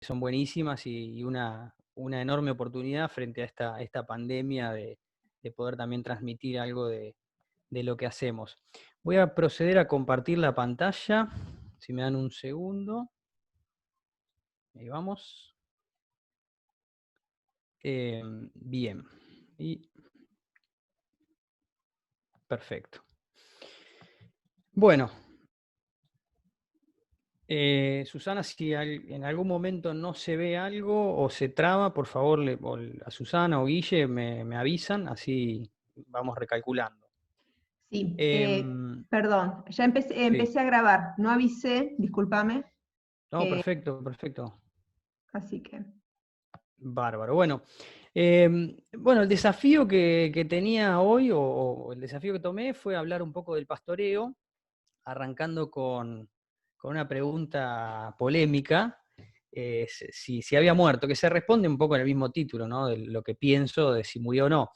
son buenísimas y una enorme oportunidad frente a esta pandemia de poder también transmitir algo de lo que hacemos. Voy a proceder a compartir la pantalla, si me dan un segundo. Ahí vamos. Bien. Y perfecto. Bueno, Susana, si en algún momento no se ve algo o se traba, por favor, a Susana o Guille me avisan, así vamos recalculando. Sí, Em, perdón, ya sí. empecé a grabar, no avisé, discúlpame, No, perfecto, perfecto. así que Bárbaro. Bueno, el desafío que tenía hoy, o el desafío que tomé, fue hablar un poco del pastoreo, arrancando con una pregunta polémica, si había muerto, que se responde un poco en el mismo título, ¿no? De lo que pienso, de si murió o no.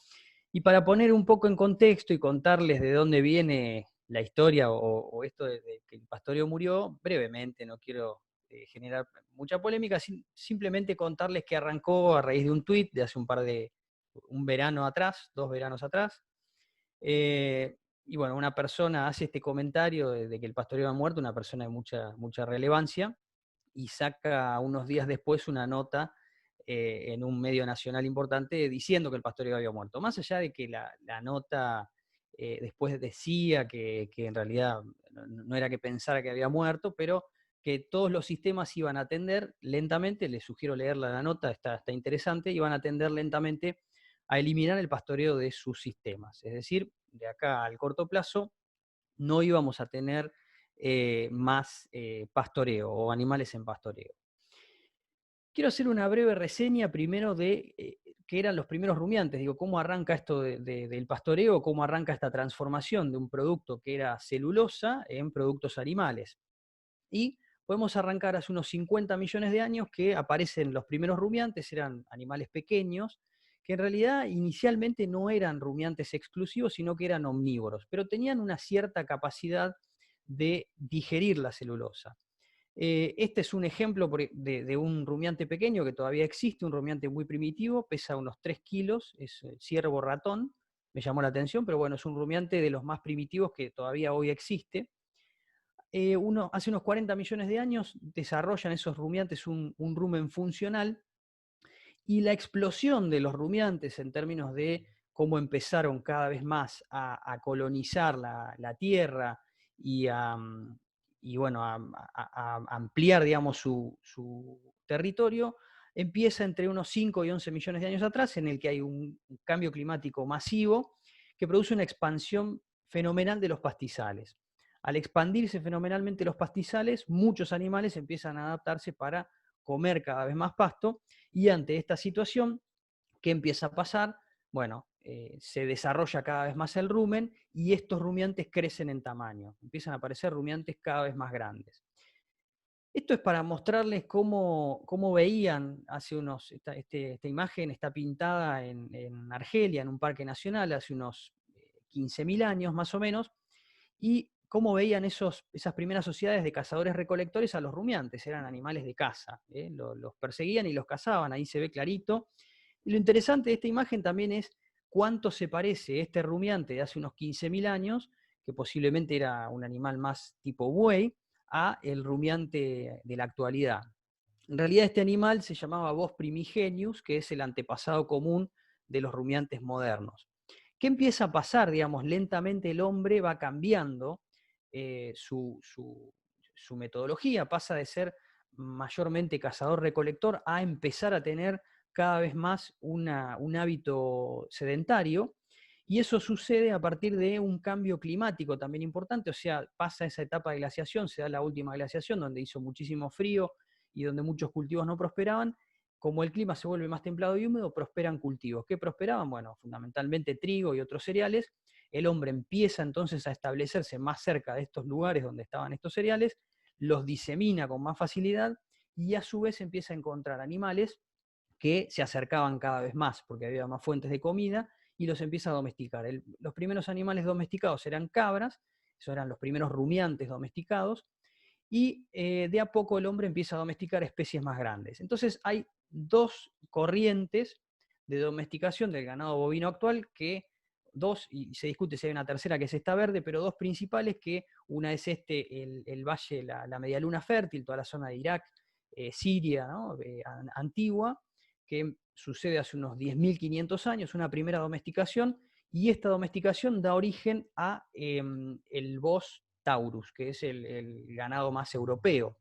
Y para poner un poco en contexto y contarles de dónde viene la historia o esto de que el pastoreo murió, brevemente, no quiero generar mucha polémica, simplemente contarles que arrancó a raíz de un tuit de hace un verano atrás, 2 veranos atrás. Y bueno, una persona hace este comentario de que el pastoreo ha muerto, una persona de mucha relevancia, y saca unos días después una nota en un medio nacional importante diciendo que el pastoreo había muerto. Más allá de que la nota después decía que en realidad no era que pensara que había muerto, pero que todos los sistemas iban a atender lentamente, les sugiero leerla la nota, está interesante, iban a atender lentamente a eliminar el pastoreo de sus sistemas. Es decir, de acá al corto plazo no íbamos a tener más pastoreo o animales en pastoreo. Quiero hacer una breve reseña primero de qué eran los primeros rumiantes, digo, cómo arranca esto del pastoreo, cómo arranca esta transformación de un producto que era celulosa en productos animales. Y podemos arrancar hace unos 50 millones de años que aparecen los primeros rumiantes, eran animales pequeños, que en realidad inicialmente no eran rumiantes exclusivos, sino que eran omnívoros, pero tenían una cierta capacidad de digerir la celulosa. Este es un ejemplo de un rumiante pequeño que todavía existe, un rumiante muy primitivo, pesa unos 3 kilos, es el ciervo ratón, me llamó la atención, pero bueno, es un rumiante de los más primitivos que todavía hoy existe. Hace unos 40 millones de años desarrollan esos rumiantes un rumen funcional, y la explosión de los rumiantes en términos de cómo empezaron cada vez más a colonizar la Tierra y bueno, a ampliar, digamos, su territorio, empieza entre unos 5 y 11 millones de años atrás, en el que hay un cambio climático masivo que produce una expansión fenomenal de los pastizales. Al expandirse fenomenalmente los pastizales, muchos animales empiezan a adaptarse para comer cada vez más pasto, y ante esta situación, ¿qué empieza a pasar? Bueno, se desarrolla cada vez más el rumen y estos rumiantes crecen en tamaño. Empiezan a aparecer rumiantes cada vez más grandes. Esto es para mostrarles cómo veían hace unos, esta imagen está pintada en Argelia, en un parque nacional, hace unos 15.000 años más o menos, y cómo veían esas primeras sociedades de cazadores-recolectores a los rumiantes, eran animales de caza, los perseguían y los cazaban, ahí se ve clarito. Y lo interesante de esta imagen también es cuánto se parece este rumiante de hace unos 15.000 años, que posiblemente era un animal más tipo buey, a el rumiante de la actualidad. En realidad este animal se llamaba Bos primigenius, que es el antepasado común de los rumiantes modernos. ¿Qué empieza a pasar? Digamos, lentamente el hombre va cambiando su metodología, pasa de ser mayormente cazador-recolector a empezar a tener cada vez más un hábito sedentario, y eso sucede a partir de un cambio climático también importante, o sea, pasa esa etapa de glaciación, se da la última glaciación donde hizo muchísimo frío y donde muchos cultivos no prosperaban. Como el clima se vuelve más templado y húmedo, prosperan cultivos. ¿Qué prosperaban? Bueno, fundamentalmente trigo y otros cereales. El hombre empieza entonces a establecerse más cerca de estos lugares donde estaban estos cereales, los disemina con más facilidad y a su vez empieza a encontrar animales que se acercaban cada vez más porque había más fuentes de comida y los empieza a domesticar. Los primeros animales domesticados eran cabras, esos eran los primeros rumiantes domesticados, y de a poco el hombre empieza a domesticar especies más grandes. Entonces hay dos corrientes de domesticación del ganado bovino actual, que dos, y se discute si hay una tercera que es esta verde, pero dos principales, que una es el valle, la medialuna fértil, toda la zona de Irak, Siria, ¿no? Antigua, que sucede hace unos 10.500 años, una primera domesticación, y esta domesticación da origen a el Bos taurus, que es el ganado más europeo.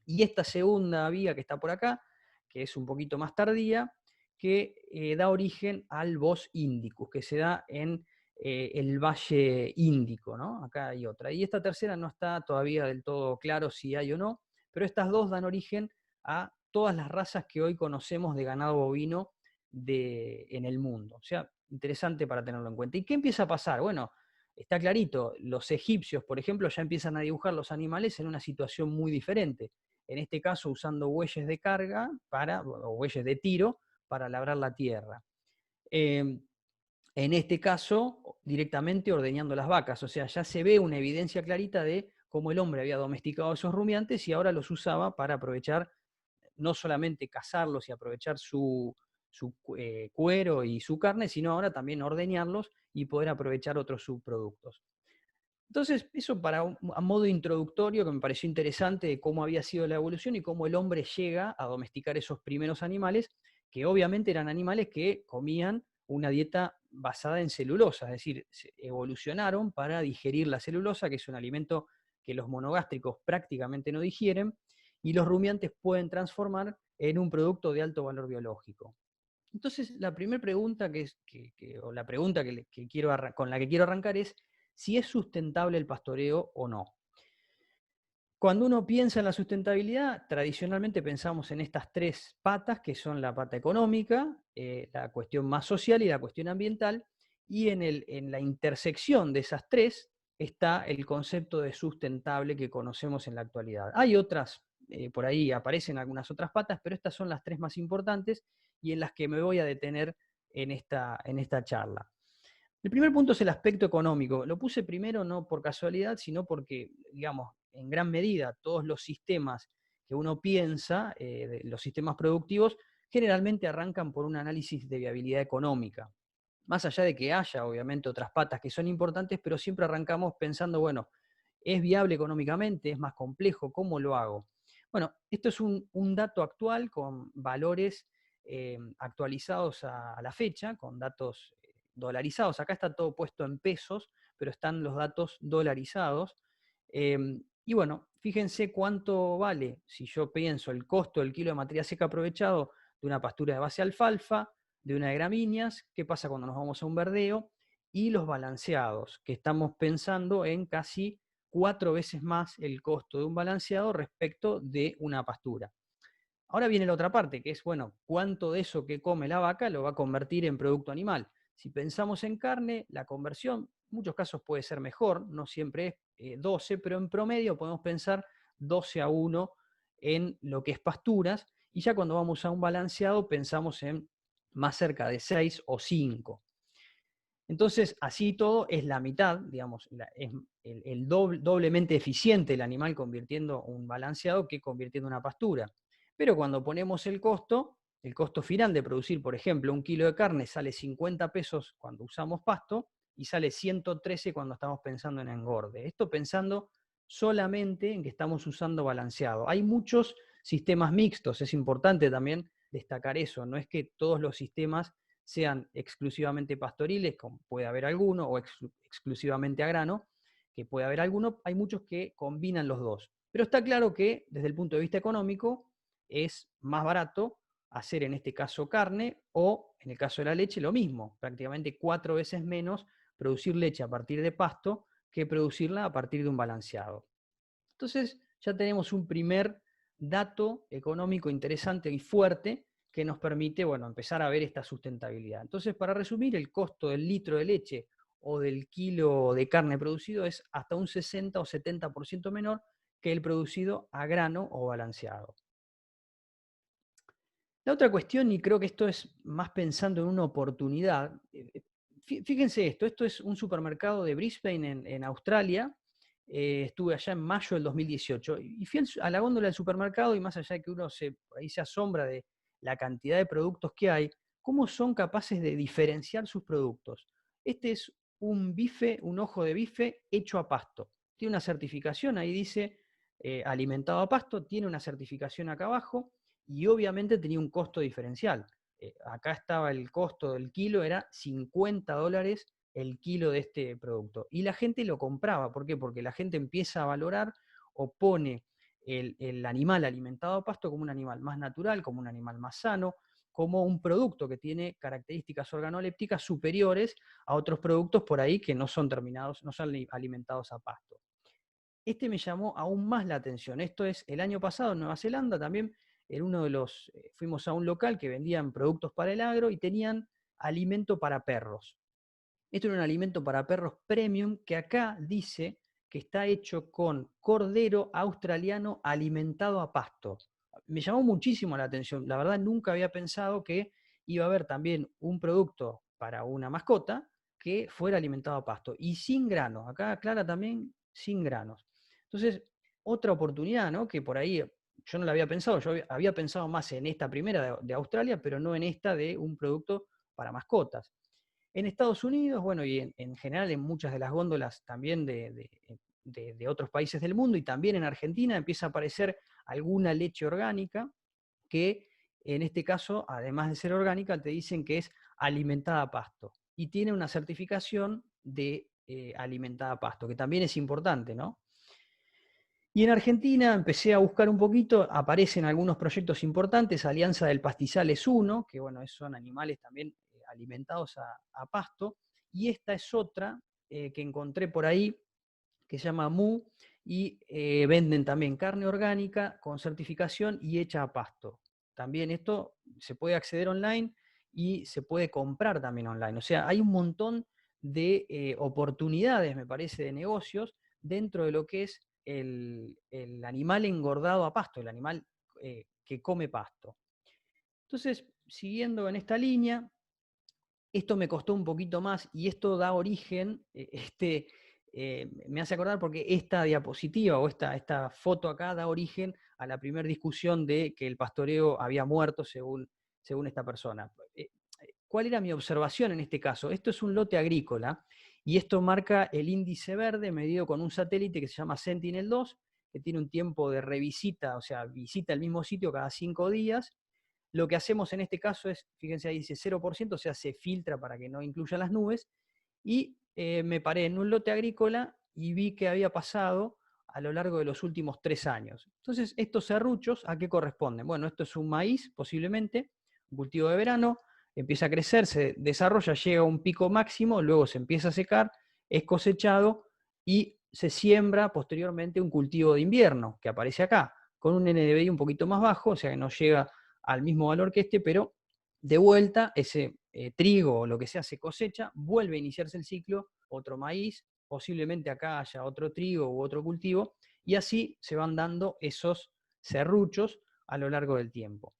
Y esta segunda vía que está por acá, que es un poquito más tardía, que da origen al Bos indicus, que se da en el Valle Índico, ¿no? Acá hay otra. Y esta tercera no está todavía del todo claro si hay o no, pero estas dos dan origen a todas las razas que hoy conocemos de ganado bovino en el mundo. O sea, interesante para tenerlo en cuenta. ¿Y qué empieza a pasar? Bueno, está clarito, los egipcios, por ejemplo, ya empiezan a dibujar los animales en una situación muy diferente. En este caso, usando bueyes de carga o bueyes de tiro para labrar la tierra. En este caso, directamente ordeñando las vacas. O sea, ya se ve una evidencia clarita de cómo el hombre había domesticado esos rumiantes y ahora los usaba para aprovechar, no solamente cazarlos y aprovechar su cuero y su carne, sino ahora también ordeñarlos y poder aprovechar otros subproductos. Entonces, eso a modo introductorio, que me pareció interesante de cómo había sido la evolución y cómo el hombre llega a domesticar esos primeros animales, que obviamente eran animales que comían una dieta basada en celulosa, es decir, evolucionaron para digerir la celulosa, que es un alimento que los monogástricos prácticamente no digieren, y los rumiantes pueden transformar en un producto de alto valor biológico. Entonces, la primera pregunta o la pregunta con la que quiero arrancar es si es sustentable el pastoreo o no. Cuando uno piensa en la sustentabilidad, tradicionalmente pensamos en estas tres patas, que son la pata económica, la cuestión más social y la cuestión ambiental, y en la intersección de esas tres está el concepto de sustentable que conocemos en la actualidad. Hay otras, por ahí aparecen algunas otras patas, pero estas son las tres más importantes y en las que me voy a detener en esta charla. El primer punto es el aspecto económico. Lo puse primero no por casualidad, sino porque, digamos, en gran medida todos los sistemas que uno piensa, los sistemas productivos, generalmente arrancan por un análisis de viabilidad económica. Más allá de que haya, obviamente, otras patas que son importantes, pero siempre arrancamos pensando, bueno, ¿es viable económicamente? ¿Es más complejo? ¿Cómo lo hago? Bueno, esto es un dato actual con valores actualizados a la fecha, con datos dolarizados. Acá está todo puesto en pesos, pero están los datos dolarizados. Y bueno, fíjense cuánto vale, si yo pienso el costo del kilo de materia seca aprovechado de una pastura de base alfalfa, de una de gramíneas, qué pasa cuando nos vamos a un verdeo, y los balanceados, que estamos pensando en casi 4 veces más el costo de un balanceado respecto de una pastura. Ahora viene la otra parte, que es, bueno, cuánto de eso que come la vaca lo va a convertir en producto animal. Si pensamos en carne, la conversión en muchos casos puede ser mejor, no siempre es 12, pero en promedio podemos pensar 12-1 en lo que es pasturas, y ya cuando vamos a un balanceado pensamos en más cerca de 6 o 5. Entonces, así todo es la mitad, digamos, es doblemente eficiente el animal convirtiendo un balanceado que convirtiendo una pastura. Pero cuando ponemos el costo final de producir, por ejemplo, un kilo de carne sale 50 pesos cuando usamos pasto y sale 113 cuando estamos pensando en engorde. Esto pensando solamente en que estamos usando balanceado. Hay muchos sistemas mixtos, es importante también destacar eso, no es que todos los sistemas sean exclusivamente pastoriles, como puede haber alguno, o exclusivamente a grano, que puede haber alguno, hay muchos que combinan los dos. Pero está claro que desde el punto de vista económico es más barato hacer en este caso carne o en el caso de la leche lo mismo, prácticamente 4 veces menos producir leche a partir de pasto que producirla a partir de un balanceado. Entonces ya tenemos un primer dato económico interesante y fuerte que nos permite, bueno, empezar a ver esta sustentabilidad. Entonces, para resumir, el costo del litro de leche o del kilo de carne producido es hasta un 60 o 70% menor que el producido a grano o balanceado. La otra cuestión, y creo que esto es más pensando en una oportunidad, fíjense esto es un supermercado de Brisbane en Australia, estuve allá en mayo del 2018, y fui a la góndola del supermercado y más allá de que uno por ahí se asombra de la cantidad de productos que hay, cómo son capaces de diferenciar sus productos. Este es un bife, un ojo de bife hecho a pasto. Tiene una certificación, ahí dice alimentado a pasto, tiene una certificación acá abajo y obviamente tenía un costo diferencial. Acá estaba el costo del kilo, era $50 el kilo de este producto. Y la gente lo compraba. ¿Por qué? Porque la gente empieza a valorar o pone el animal alimentado a pasto como un animal más natural, como un animal más sano, como un producto que tiene características organolépticas superiores a otros productos por ahí que no son terminados, no son alimentados a pasto. Este me llamó aún más la atención. Esto es el año pasado en Nueva Zelanda también, en uno de los, fuimos a un local que vendían productos para el agro y tenían alimento para perros. Esto era un alimento para perros premium que acá dice que está hecho con cordero australiano alimentado a pasto. Me llamó muchísimo la atención. La verdad nunca había pensado que iba a haber también un producto para una mascota que fuera alimentado a pasto y sin granos. Acá aclara también sin granos. Entonces, otra oportunidad, ¿no? Que por ahí yo no la había pensado. Yo había pensado más en esta primera de Australia, pero no en esta de un producto para mascotas. En Estados Unidos, bueno, y en general en muchas de las góndolas también de otros países del mundo y también en Argentina empieza a aparecer alguna leche orgánica que en este caso, además de ser orgánica, te dicen que es alimentada a pasto y tiene una certificación de alimentada a pasto, que también es importante, ¿no? Y en Argentina empecé a buscar un poquito, aparecen algunos proyectos importantes, Alianza del Pastizal es uno, que bueno, son animales también alimentados a pasto, y esta es otra que encontré por ahí, que se llama Mu, y venden también carne orgánica con certificación y hecha a pasto. También esto se puede acceder online y se puede comprar también online. O sea, hay un montón de oportunidades, me parece, de negocios dentro de lo que es el animal engordado a pasto, el animal que come pasto. Entonces, siguiendo en esta línea, esto me costó un poquito más y esto da origen, me hace acordar porque esta diapositiva o esta foto acá da origen a la primera discusión de que el pastoreo había muerto según esta persona. ¿Cuál era mi observación en este caso? Esto es un lote agrícola y esto marca el índice verde medido con un satélite que se llama Sentinel-2, que tiene un tiempo de revisita, o sea, visita el mismo sitio cada 5 días. Lo que hacemos en este caso es, fíjense ahí dice 0%, o sea, se filtra para que no incluya las nubes, y me paré en un lote agrícola y vi que había pasado a lo largo de los últimos 3 años. Entonces, estos serruchos, ¿a qué corresponden? Bueno, esto es un maíz, posiblemente, un cultivo de verano, empieza a crecer, se desarrolla, llega a un pico máximo, luego se empieza a secar, es cosechado y se siembra posteriormente un cultivo de invierno, que aparece acá, con un NDVI un poquito más bajo, o sea que no llega al mismo valor que este, pero de vuelta ese trigo o lo que sea se cosecha, vuelve a iniciarse el ciclo, otro maíz, posiblemente acá haya otro trigo u otro cultivo, y así se van dando esos serruchos a lo largo del tiempo.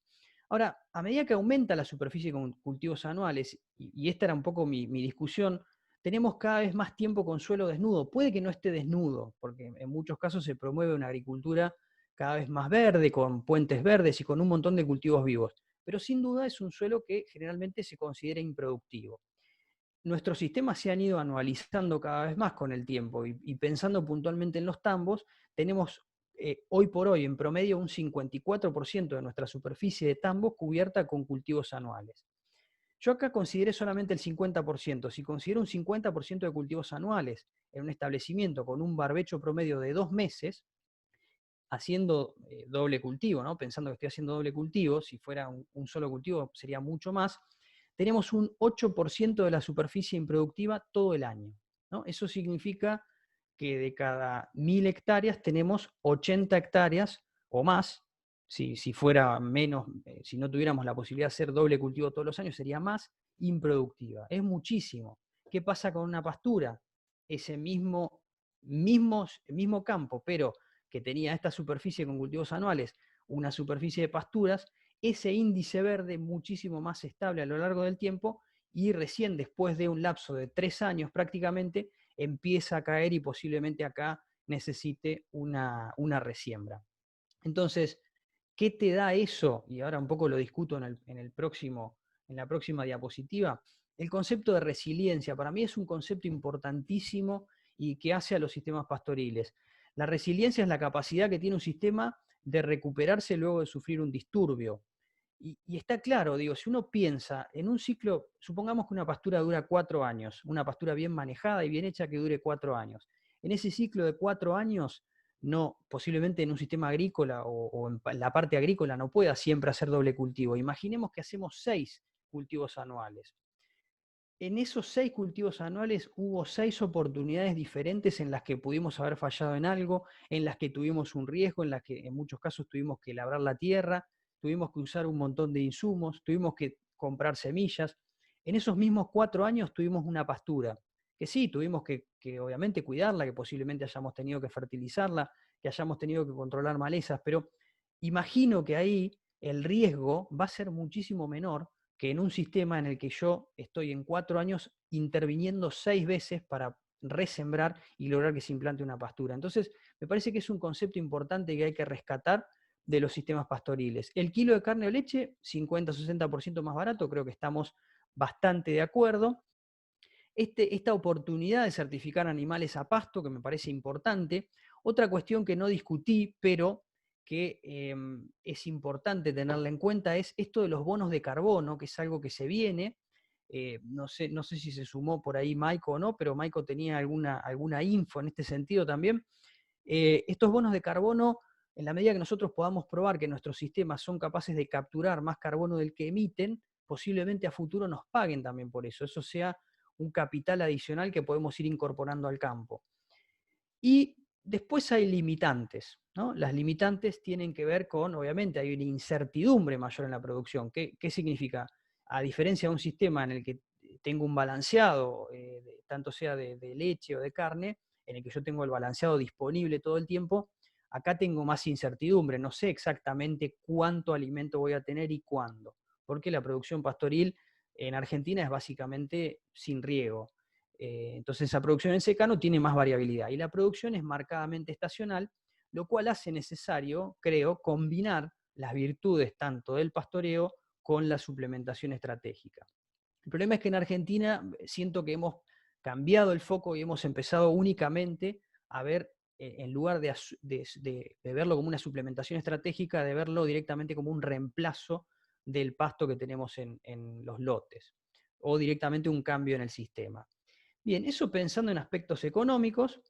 Ahora, a medida que aumenta la superficie con cultivos anuales, y esta era un poco mi discusión, tenemos cada vez más tiempo con suelo desnudo. Puede que no esté desnudo, porque en muchos casos se promueve una agricultura cada vez más verde, con puentes verdes y con un montón de cultivos vivos. Pero sin duda es un suelo que generalmente se considera improductivo. Nuestros sistemas se han ido anualizando cada vez más con el tiempo y pensando puntualmente en los tambos, tenemos hoy por hoy en promedio un 54% de nuestra superficie de tambos cubierta con cultivos anuales. Yo acá consideré solamente el 50%. Si considero un 50% de cultivos anuales en un establecimiento con un barbecho promedio de 2 meses, haciendo doble cultivo, ¿no? Pensando que estoy haciendo doble cultivo, si fuera un solo cultivo sería mucho más, tenemos un 8% de la superficie improductiva todo el año, ¿no? Eso significa que de cada 1000 hectáreas tenemos 80 hectáreas o más. Si fuera menos, si no tuviéramos la posibilidad de hacer doble cultivo todos los años, sería más improductiva. Es muchísimo. ¿Qué pasa con una pastura? Ese mismo campo, pero que tenía esta superficie con cultivos anuales, una superficie de pasturas, ese índice verde muchísimo más estable a lo largo del tiempo y recién después de un lapso de 3 años prácticamente empieza a caer y posiblemente acá necesite una resiembra. Entonces, ¿qué te da eso? Y ahora un poco lo discuto en la próxima diapositiva. El concepto de resiliencia para mí es un concepto importantísimo y que hace a los sistemas pastoriles. La resiliencia es la capacidad que tiene un sistema de recuperarse luego de sufrir un disturbio. Y está claro, digo, si uno piensa en un ciclo, supongamos que una pastura dura 4 años, una pastura bien manejada y bien hecha que dure 4 años. En ese ciclo de 4 años, no, posiblemente en un sistema agrícola o en la parte agrícola no pueda siempre hacer doble cultivo. Imaginemos que hacemos 6 cultivos anuales. En esos 6 cultivos anuales hubo 6 oportunidades diferentes en las que pudimos haber fallado en algo, en las que tuvimos un riesgo, en las que en muchos casos tuvimos que labrar la tierra, tuvimos que usar un montón de insumos, tuvimos que comprar semillas. En esos mismos 4 años tuvimos una pastura, que sí, tuvimos que obviamente cuidarla, que posiblemente hayamos tenido que fertilizarla, que hayamos tenido que controlar malezas, pero imagino que ahí el riesgo va a ser muchísimo menor que en un sistema en el que yo estoy en 4 años interviniendo 6 veces para resembrar y lograr que se implante una pastura. Entonces, me parece que es un concepto importante que hay que rescatar de los sistemas pastoriles. El kilo de carne o leche, 50-60% más barato, creo que estamos bastante de acuerdo. Esta oportunidad de certificar animales a pasto, que me parece importante. Otra cuestión que no discutí, pero que es importante tenerla en cuenta, es esto de los bonos de carbono, que es algo que se viene. No sé si se sumó por ahí Maico o no, pero Maico tenía alguna info en este sentido también. Estos bonos de carbono, en la medida que nosotros podamos probar que nuestros sistemas son capaces de capturar más carbono del que emiten, posiblemente a futuro nos paguen también por eso. Eso sea un capital adicional que podemos ir incorporando al campo. Y después hay limitantes, ¿no? Las limitantes tienen que ver con, obviamente, hay una incertidumbre mayor en la producción. ¿Qué significa? A diferencia de un sistema en el que tengo un balanceado, tanto sea de leche o de carne, en el que yo tengo el balanceado disponible todo el tiempo, acá tengo más incertidumbre. No sé exactamente cuánto alimento voy a tener y cuándo, porque la producción pastoril en Argentina es básicamente sin riego. Entonces esa producción en secano tiene más variabilidad y la producción es marcadamente estacional, lo cual hace necesario, creo, combinar las virtudes tanto del pastoreo con la suplementación estratégica. El problema es que en Argentina siento que hemos cambiado el foco y hemos empezado únicamente a ver, en lugar de verlo como una suplementación estratégica, de verlo directamente como un reemplazo del pasto que tenemos en los lotes o directamente un cambio en el sistema. Bien, eso pensando en aspectos económicos.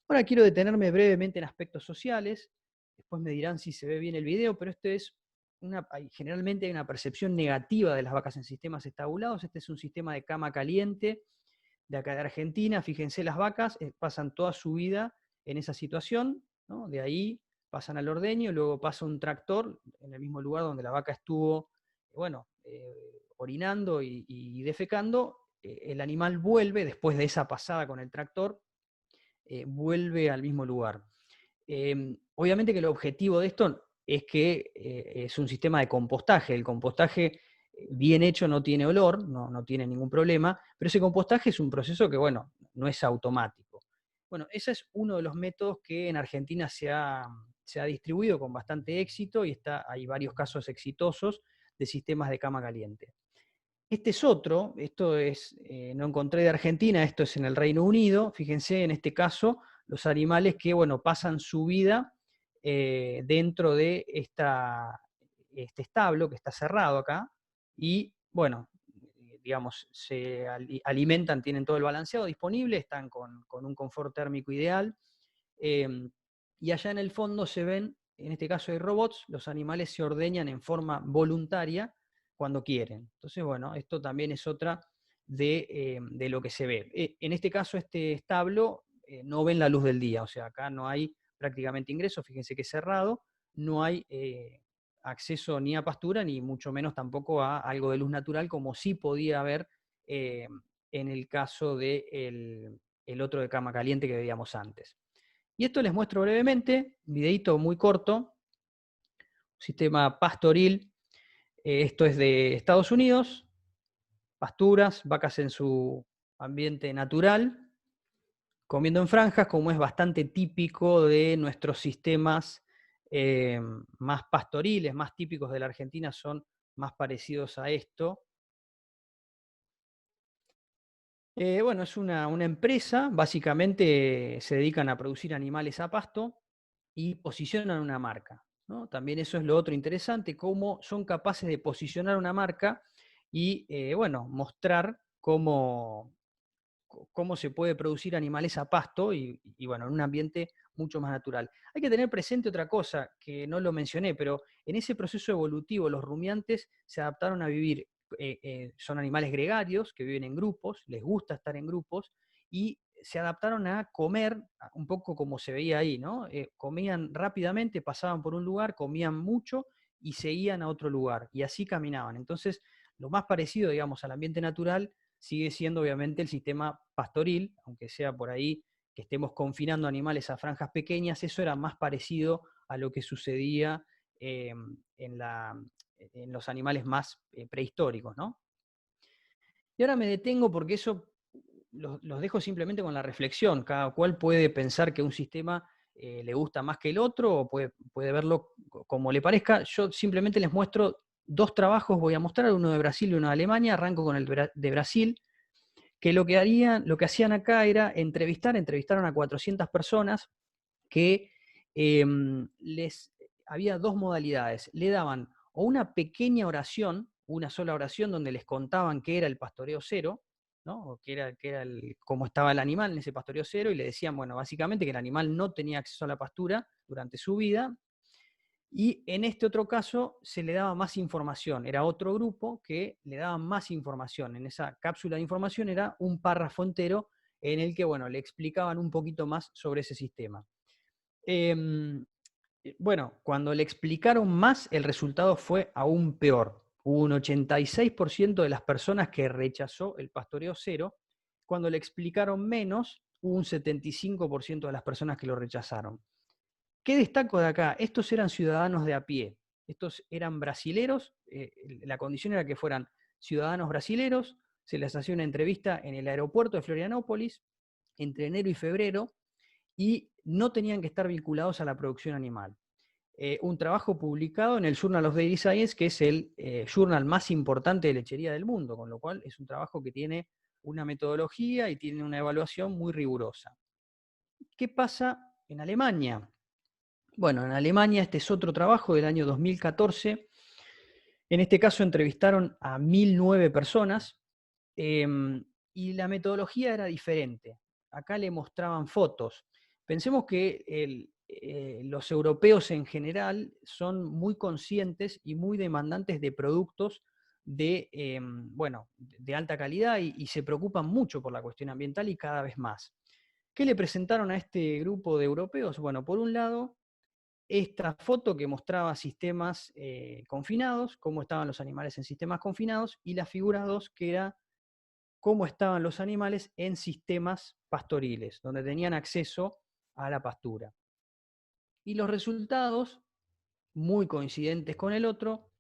Ahora quiero detenerme brevemente en aspectos sociales. Después me dirán si se ve bien el video, pero generalmente hay una percepción negativa de las vacas en sistemas estabulados. Este es un sistema de cama caliente de acá de Argentina. Fíjense, las vacas pasan toda su vida en esa situación, ¿no? De ahí pasan al ordeño, luego pasa un tractor en el mismo lugar donde la vaca estuvo, orinando y defecando. El animal vuelve, después de esa pasada con el tractor, vuelve al mismo lugar. Obviamente que el objetivo de esto es que es un sistema de compostaje. El compostaje bien hecho no tiene olor, no tiene ningún problema, pero ese compostaje es un proceso que, bueno, no es automático. Bueno, ese es uno de los métodos que en Argentina se ha distribuido con bastante éxito y hay varios casos exitosos de sistemas de cama caliente. Este es otro, no encontré de Argentina, esto es en el Reino Unido. Fíjense, en este caso, los animales que, bueno, pasan su vida dentro de este establo que está cerrado acá y, bueno, digamos, se alimentan, tienen todo el balanceado disponible, están con un confort térmico ideal. Y allá en el fondo se ven, en este caso hay robots, los animales se ordeñan en forma voluntaria cuando quieren. Entonces, bueno, esto también es otra de lo que se ve. En este caso, este establo no ven la luz del día, o sea, acá no hay prácticamente ingreso, fíjense que es cerrado, no hay acceso ni a pastura, ni mucho menos tampoco a algo de luz natural, como sí podía haber en el caso del el otro de cama caliente que veíamos antes. Y esto les muestro brevemente, un videito muy corto, sistema pastoril. Esto es de Estados Unidos, pasturas, vacas en su ambiente natural. comiendo en franjas, como es bastante típico de nuestros sistemas más pastoriles, más típicos de la Argentina, son más parecidos a esto. Bueno, es una empresa, básicamente se dedican a producir animales a pasto y posicionan una marca, ¿no? También eso es lo otro interesante, cómo son capaces de posicionar una marca y, bueno, mostrar cómo se puede producir animales a pasto y, bueno, en un ambiente mucho más natural. Hay que tener presente otra cosa que no lo mencioné, pero en ese proceso evolutivo los rumiantes se adaptaron a vivir, son animales gregarios que viven en grupos, les gusta estar en grupos y se adaptaron a comer un poco como se veía ahí, ¿no? Comían rápidamente, pasaban por un lugar, comían mucho y seguían a otro lugar y así caminaban. Entonces, lo más parecido, digamos, al ambiente natural sigue siendo obviamente el sistema pastoril, aunque sea por ahí que estemos confinando animales a franjas pequeñas, eso era más parecido a lo que sucedía en los animales más prehistóricos, ¿no? Y ahora me detengo porque eso los dejo simplemente con la reflexión. Cada cual puede pensar que un sistema le gusta más que el otro o puede verlo como le parezca. Yo simplemente les muestro dos trabajos, voy a mostrar, uno de Brasil y uno de Alemania. Arranco con el de Brasil, que lo que hacían acá era entrevistaron a 400 personas que había dos modalidades. Le daban o una pequeña oración, una sola oración donde les contaban qué era el pastoreo cero, ¿no? O cómo estaba el animal en ese pastoreo cero, y le decían, bueno, básicamente que el animal no tenía acceso a la pastura durante su vida. Y en este otro caso se le daba más información, era otro grupo que le daba más información. En esa cápsula de información era un párrafo entero en el que, bueno, le explicaban un poquito más sobre ese sistema. Bueno, cuando le explicaron más, el resultado fue aún peor. Hubo un 86% de las personas que rechazó el pastoreo cero. Cuando le explicaron menos, hubo un 75% de las personas que lo rechazaron. ¿Qué destaco de acá? Estos eran ciudadanos de a pie. Estos eran brasileros. La condición era que fueran ciudadanos brasileros. Se les hacía una entrevista en el aeropuerto de Florianópolis entre enero y febrero y no tenían que estar vinculados a la producción animal. Un trabajo publicado en el Journal of Dairy Science, que es el journal más importante de lechería del mundo, con lo cual es un trabajo que tiene una metodología y tiene una evaluación muy rigurosa. ¿Qué pasa en Alemania? Bueno, en Alemania este es otro trabajo del año 2014. En este caso entrevistaron a 1009 personas y la metodología era diferente. Acá le mostraban fotos. Pensemos que los europeos en general son muy conscientes y muy demandantes de productos de alta calidad y se preocupan mucho por la cuestión ambiental y cada vez más. ¿Qué le presentaron a este grupo de europeos? Bueno, por un lado, esta foto que mostraba sistemas confinados, cómo estaban los animales en sistemas confinados, y la figura 2, que era cómo estaban los animales en sistemas pastoriles, donde tenían acceso a la pastura. Y los resultados, muy coincidentes con el otro,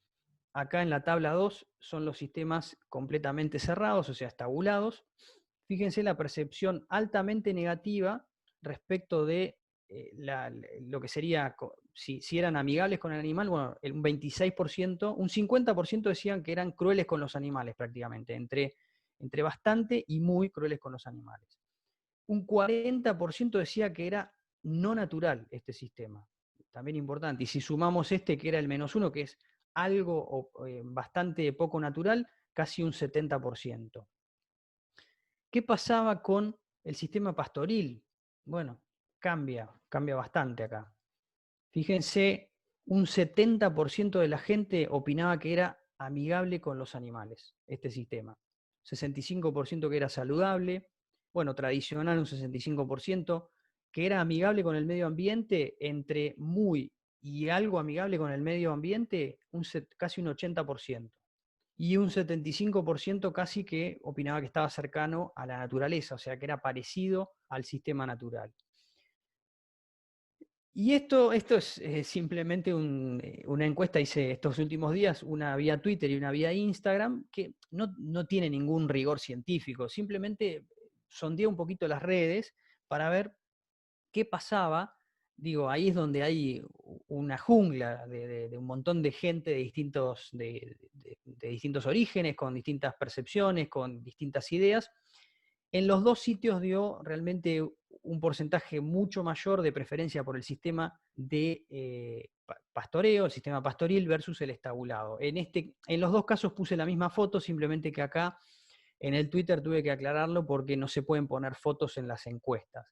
acá en la tabla 2 son los sistemas completamente cerrados, o sea, estabulados. Fíjense la percepción altamente negativa respecto de lo que sería, si eran amigables con el animal, bueno, un 26%, un 50% decían que eran crueles con los animales prácticamente, entre bastante y muy crueles con los animales. Un 40% decía que era no natural este sistema, también importante. Y si sumamos este que era el -1, que es algo bastante poco natural, casi un 70%. ¿Qué pasaba con el sistema pastoril? Bueno, cambia bastante acá. Fíjense, un 70% de la gente opinaba que era amigable con los animales, este sistema. 65% que era saludable, bueno, tradicional un 65%, que era amigable con el medio ambiente, entre muy y algo amigable con el medio ambiente, casi un 80%. Y un 75% casi que opinaba que estaba cercano a la naturaleza, o sea, que era parecido al sistema natural. Y esto es simplemente una encuesta, hice estos últimos días, una vía Twitter y una vía Instagram, que no tiene ningún rigor científico, simplemente sondeé un poquito las redes para ver qué pasaba. Digo, ahí es donde hay una jungla de un montón de gente de distintos orígenes, con distintas percepciones, con distintas ideas. En los dos sitios dio realmente un porcentaje mucho mayor de preferencia por el sistema de pastoreo, el sistema pastoril versus el estabulado. En los dos casos puse la misma foto, simplemente que acá en el Twitter tuve que aclararlo porque no se pueden poner fotos en las encuestas.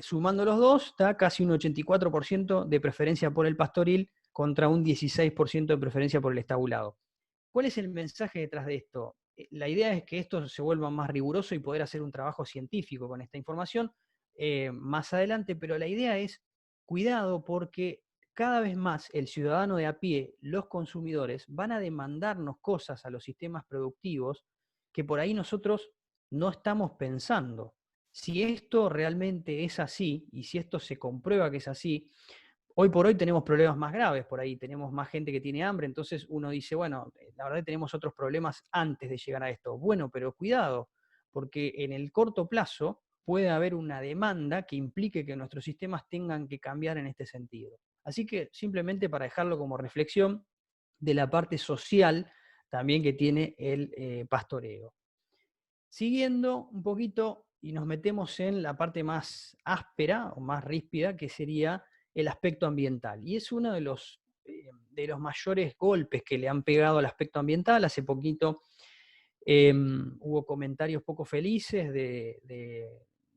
Sumando los dos, da casi un 84% de preferencia por el pastoril contra un 16% de preferencia por el estabulado. ¿Cuál es el mensaje detrás de esto? La idea es que esto se vuelva más riguroso y poder hacer un trabajo científico con esta información más adelante, pero la idea es cuidado porque cada vez más el ciudadano de a pie, los consumidores, van a demandarnos cosas a los sistemas productivos que por ahí nosotros no estamos pensando. Si esto realmente es así, y si esto se comprueba que es así, hoy por hoy tenemos problemas más graves por ahí, tenemos más gente que tiene hambre, entonces uno dice, bueno, la verdad que tenemos otros problemas antes de llegar a esto. Bueno, pero cuidado, porque en el corto plazo puede haber una demanda que implique que nuestros sistemas tengan que cambiar en este sentido. Así que simplemente para dejarlo como reflexión de la parte social también que tiene el pastoreo. Siguiendo un poquito y nos metemos en la parte más áspera o más ríspida, que sería el aspecto ambiental. Y es uno de los mayores golpes que le han pegado al aspecto ambiental. Hace poquito hubo comentarios poco felices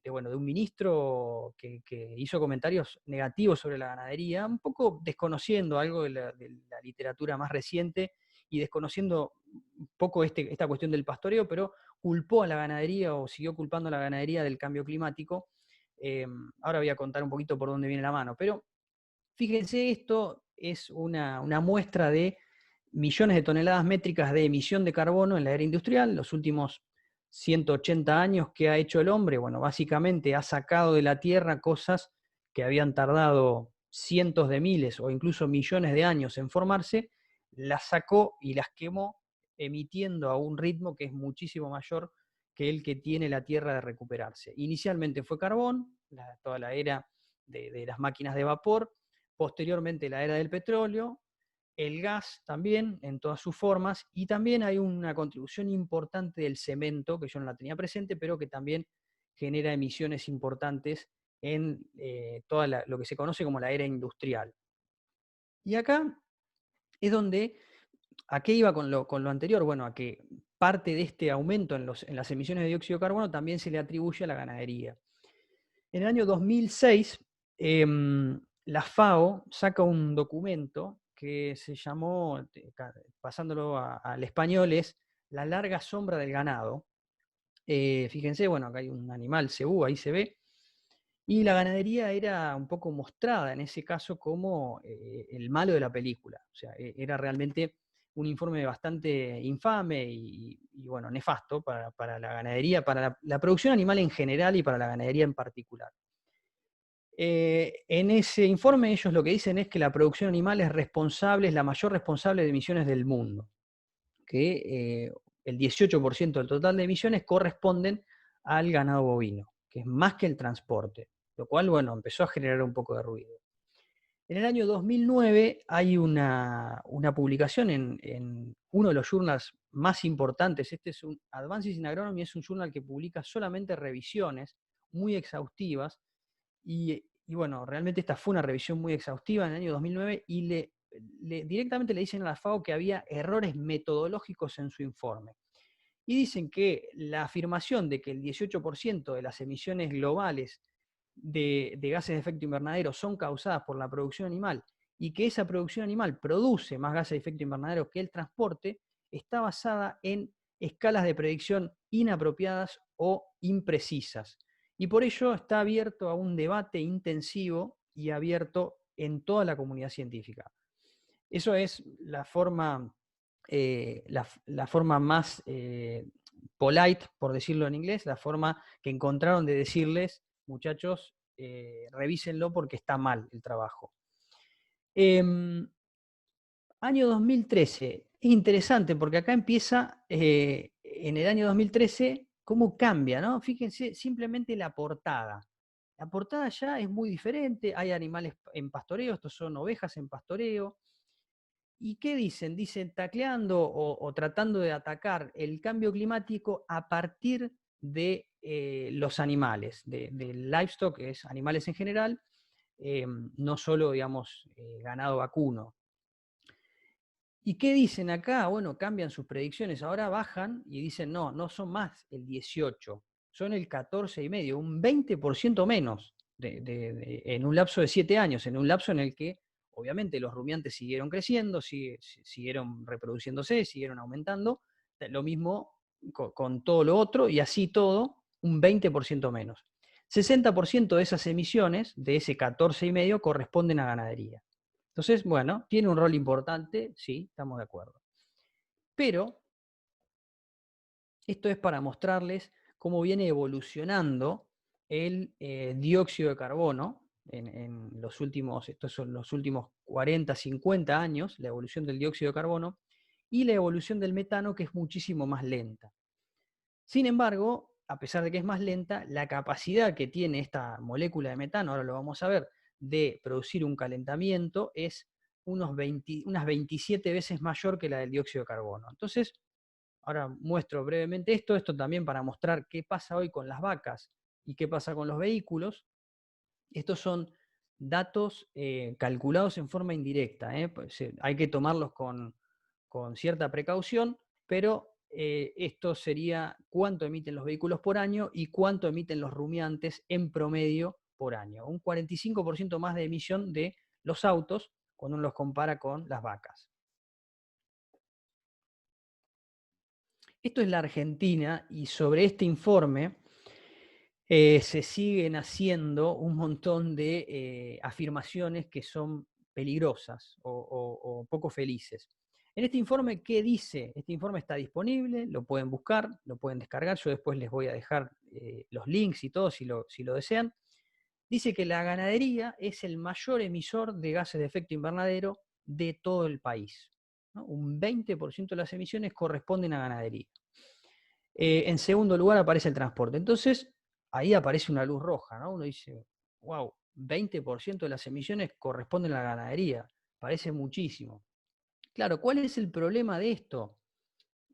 bueno, de un ministro que hizo comentarios negativos sobre la ganadería, un poco desconociendo algo de la literatura más reciente y desconociendo un poco esta cuestión del pastoreo, pero culpó a la ganadería o siguió culpando a la ganadería del cambio climático. Ahora voy a contar un poquito por dónde viene la mano, pero fíjense, esto es una muestra de millones de toneladas métricas de emisión de carbono en la era industrial, los últimos 180 años que ha hecho el hombre. Bueno, básicamente ha sacado de la Tierra cosas que habían tardado cientos de miles o incluso millones de años en formarse, las sacó y las quemó emitiendo a un ritmo que es muchísimo mayor que el que tiene la Tierra de recuperarse. Inicialmente fue carbón, toda la era de las máquinas de vapor, posteriormente la era del petróleo, el gas también en todas sus formas, y también hay una contribución importante del cemento, que yo no la tenía presente, pero que también genera emisiones importantes en lo que se conoce como la era industrial. Y acá es donde, ¿a qué iba con lo anterior? Bueno, a que parte de este aumento en las emisiones de dióxido de carbono también se le atribuye a la ganadería. En el año 2006, la FAO saca un documento que se llamó, pasándolo al español, es La larga sombra del ganado. Fíjense, bueno, acá hay un animal cebú, ahí se ve, y la ganadería era un poco mostrada en ese caso como el malo de la película. O sea, era realmente un informe bastante infame bueno, nefasto para la ganadería, para la producción animal en general y para la ganadería en particular. En ese informe ellos lo que dicen es que la producción animal es la mayor responsable de emisiones del mundo, que el 18% del total de emisiones corresponden al ganado bovino, que es más que el transporte, lo cual, bueno, empezó a generar un poco de ruido. En el año 2009 hay una publicación en uno de los journals más importantes. Este es un Advances in Agronomy, es un journal que publica solamente revisiones muy exhaustivas. Y bueno, realmente esta fue una revisión muy exhaustiva en el año 2009 y directamente le dicen a la FAO que había errores metodológicos en su informe. Y dicen que la afirmación de que el 18% de las emisiones globales de gases de efecto invernadero son causadas por la producción animal y que esa producción animal produce más gases de efecto invernadero que el transporte, está basada en escalas de predicción inapropiadas o imprecisas. Y por ello está abierto a un debate intensivo y abierto en toda la comunidad científica. Eso es la forma, la forma más polite, por decirlo en inglés, la forma que encontraron de decirles, muchachos, revísenlo porque está mal el trabajo. Año 2013. Es interesante porque acá empieza, en el año 2013, cómo cambia, ¿no? Fíjense simplemente la portada. La portada ya es muy diferente, hay animales en pastoreo, estos son ovejas en pastoreo. ¿Y qué dicen? Dicen tacleando o tratando de atacar el cambio climático a partir de los animales, del livestock, que es animales en general, no solo, digamos, ganado vacuno. ¿Y qué dicen acá? Bueno, cambian sus predicciones, ahora bajan y dicen, no, no son más el 18, son el 14,5, un 20% menos en un lapso de 7 años, en un lapso en el que obviamente los rumiantes siguieron creciendo, siguieron reproduciéndose, siguieron aumentando, lo mismo con todo lo otro y así todo, un 20% menos. 60% de esas emisiones, de ese 14,5, corresponden a ganadería. Entonces, bueno, tiene un rol importante, sí, estamos de acuerdo. Pero esto es para mostrarles cómo viene evolucionando el dióxido de carbono en los últimos, estos son los últimos 40, 50 años, la evolución del dióxido de carbono, y la evolución del metano, que es muchísimo más lenta. Sin embargo, a pesar de que es más lenta, la capacidad que tiene esta molécula de metano, ahora lo vamos a ver, de producir un calentamiento es unas 27 veces mayor que la del dióxido de carbono. Entonces, ahora muestro brevemente esto también para mostrar qué pasa hoy con las vacas y qué pasa con los vehículos. Estos son datos calculados en forma indirecta, pues, hay que tomarlos con cierta precaución, pero esto sería cuánto emiten los vehículos por año y cuánto emiten los rumiantes en promedio por año. Un 45% más de emisión de los autos cuando uno los compara con las vacas. Esto es la Argentina y sobre este informe se siguen haciendo un montón de afirmaciones que son peligrosas o poco felices. En este informe, ¿qué dice? Este informe está disponible, lo pueden buscar, lo pueden descargar, yo después les voy a dejar los links y todo si lo desean. Dice que la ganadería es el mayor emisor de gases de efecto invernadero de todo el país, ¿no? Un 20% de las emisiones corresponden a ganadería. En segundo lugar aparece el transporte. Entonces, ahí aparece una luz roja, ¿no? Uno dice, wow, 20% de las emisiones corresponden a la ganadería. Parece muchísimo. Claro, ¿cuál es el problema de esto?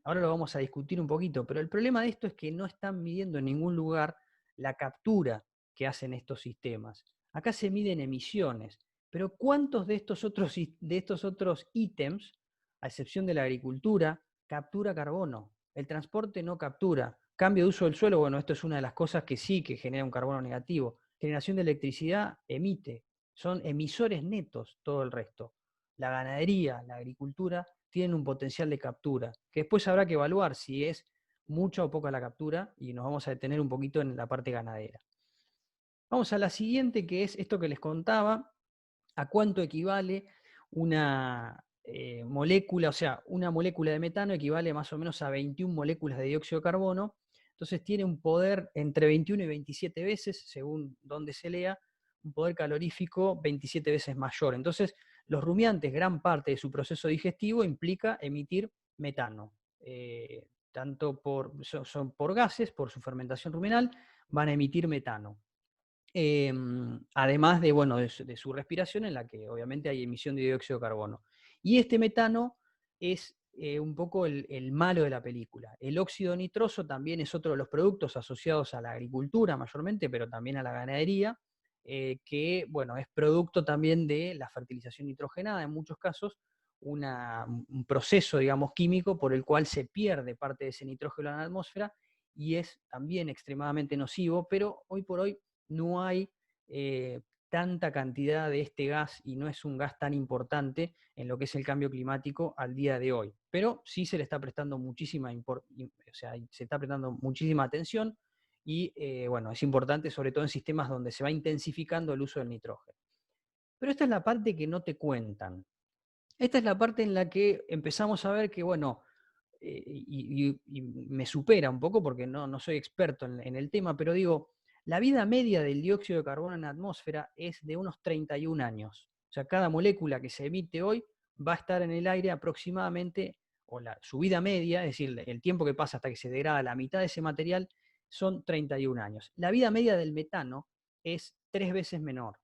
Ahora lo vamos a discutir un poquito, pero el problema de esto es que no están midiendo en ningún lugar la captura que hacen estos sistemas. Acá se miden emisiones, pero ¿cuántos de estos otros ítems, a excepción de la agricultura, captura carbono? El transporte no captura. Cambio de uso del suelo, bueno, esto es una de las cosas que sí que genera un carbono negativo. Generación de electricidad emite. Son emisores netos todo el resto. La ganadería, la agricultura, tienen un potencial de captura, que después habrá que evaluar si es mucha o poca la captura, y nos vamos a detener un poquito en la parte ganadera. Vamos a la siguiente, que es esto que les contaba, a cuánto equivale una molécula, o sea, una molécula de metano equivale más o menos a 21 moléculas de dióxido de carbono. Entonces tiene un poder entre 21 y 27 veces, según donde se lea, un poder calorífico 27 veces mayor. Entonces, los rumiantes, gran parte de su proceso digestivo implica emitir metano. Tanto son por gases, por su fermentación ruminal, van a emitir metano. Además de, bueno, de su respiración, en la que obviamente hay emisión de dióxido de carbono. Y este metano es un poco el malo de la película. El óxido nitroso también es otro de los productos asociados a la agricultura mayormente, pero también a la ganadería, que, bueno, es producto también de la fertilización nitrogenada en muchos casos, un proceso, digamos, químico por el cual se pierde parte de ese nitrógeno en la atmósfera y es también extremadamente nocivo, pero hoy por hoy no hay tanta cantidad de este gas y no es un gas tan importante en lo que es el cambio climático al día de hoy. Pero sí se le está prestando se está prestando muchísima atención y bueno, es importante sobre todo en sistemas donde se va intensificando el uso del nitrógeno. Pero esta es la parte que no te cuentan. Esta es la parte en la que empezamos a ver que, bueno, y me supera un poco porque no soy experto en el tema, pero digo, la vida media del dióxido de carbono en la atmósfera es de unos 31 años. O sea, cada molécula que se emite hoy va a estar en el aire aproximadamente, su vida media, es decir, el tiempo que pasa hasta que se degrada la mitad de ese material, son 31 años. La vida media del metano es 3 veces menor,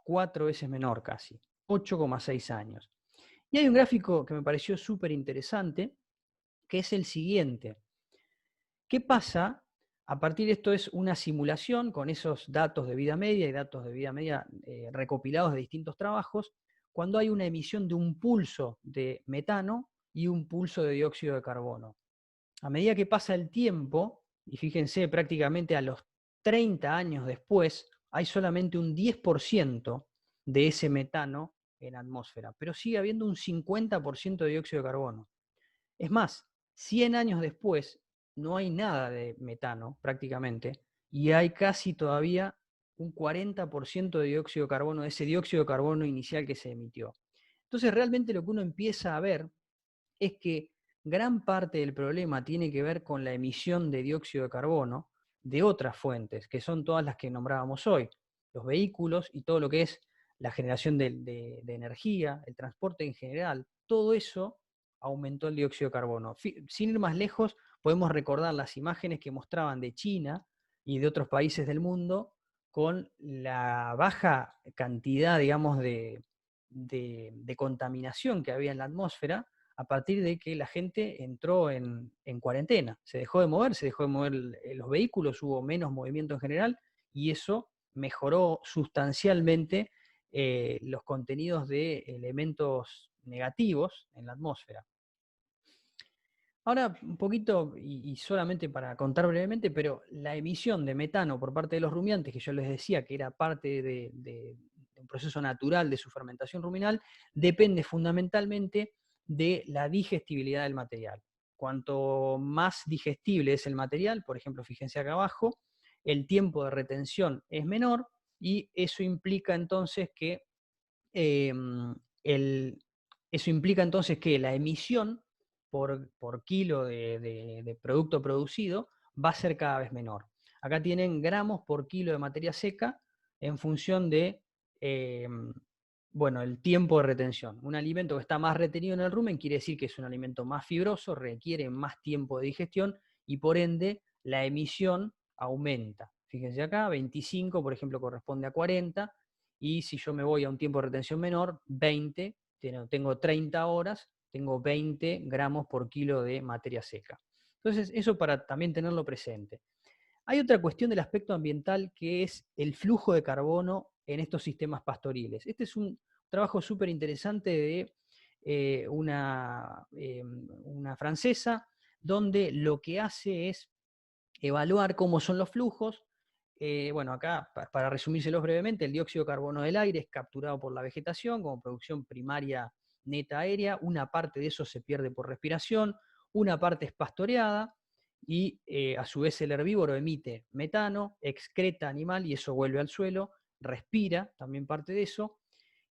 4 veces menor casi, 8,6 años. Y hay un gráfico que me pareció súper interesante, que es el siguiente. ¿Qué pasa? A partir de esto es una simulación con esos datos de vida media y datos de vida media recopilados de distintos trabajos, cuando hay una emisión de un pulso de metano y un pulso de dióxido de carbono. A medida que pasa el tiempo, y fíjense, prácticamente a los 30 años después, hay solamente un 10% de ese metano en la atmósfera, pero sigue habiendo un 50% de dióxido de carbono. Es más, 100 años después no hay nada de metano prácticamente y hay casi todavía un 40% de dióxido de carbono, de ese dióxido de carbono inicial que se emitió. Entonces realmente lo que uno empieza a ver es que gran parte del problema tiene que ver con la emisión de dióxido de carbono de otras fuentes, que son todas las que nombrábamos hoy, los vehículos y todo lo que es la generación de energía, el transporte en general, todo eso aumentó el dióxido de carbono. Sin ir más lejos, podemos recordar las imágenes que mostraban de China y de otros países del mundo con la baja cantidad, digamos, de contaminación que había en la atmósfera a partir de que la gente entró en cuarentena. Se dejó de mover los vehículos, hubo menos movimiento en general y eso mejoró sustancialmente los contenidos de elementos negativos en la atmósfera. Ahora, un poquito, y solamente para contar brevemente, pero la emisión de metano por parte de los rumiantes, que yo les decía que era parte de un proceso natural de su fermentación ruminal, depende fundamentalmente de la digestibilidad del material. Cuanto más digestible es el material, por ejemplo, fíjense acá abajo, el tiempo de retención es menor y eso implica entonces que eh, la emisión por kilo de producto producido va a ser cada vez menor. Acá tienen gramos por kilo de materia seca en función de el tiempo de retención. Un alimento que está más retenido en el rumen quiere decir que es un alimento más fibroso, requiere más tiempo de digestión y por ende la emisión aumenta. Fíjense acá, 25 por ejemplo corresponde a 40 y si yo me voy a un tiempo de retención menor, 20, tengo 30 horas, tengo 20 gramos por kilo de materia seca. Entonces, eso para también tenerlo presente. Hay otra cuestión del aspecto ambiental que es el flujo de carbono en estos sistemas pastoriles. Este es un trabajo súper interesante de una francesa, donde lo que hace es evaluar cómo son los flujos. Bueno, acá, para resumírselos brevemente, el dióxido de carbono del aire es capturado por la vegetación como producción primaria neta aérea, una parte de eso se pierde por respiración, una parte es pastoreada y a su vez el herbívoro emite metano, excreta animal y eso vuelve al suelo, respira también parte de eso,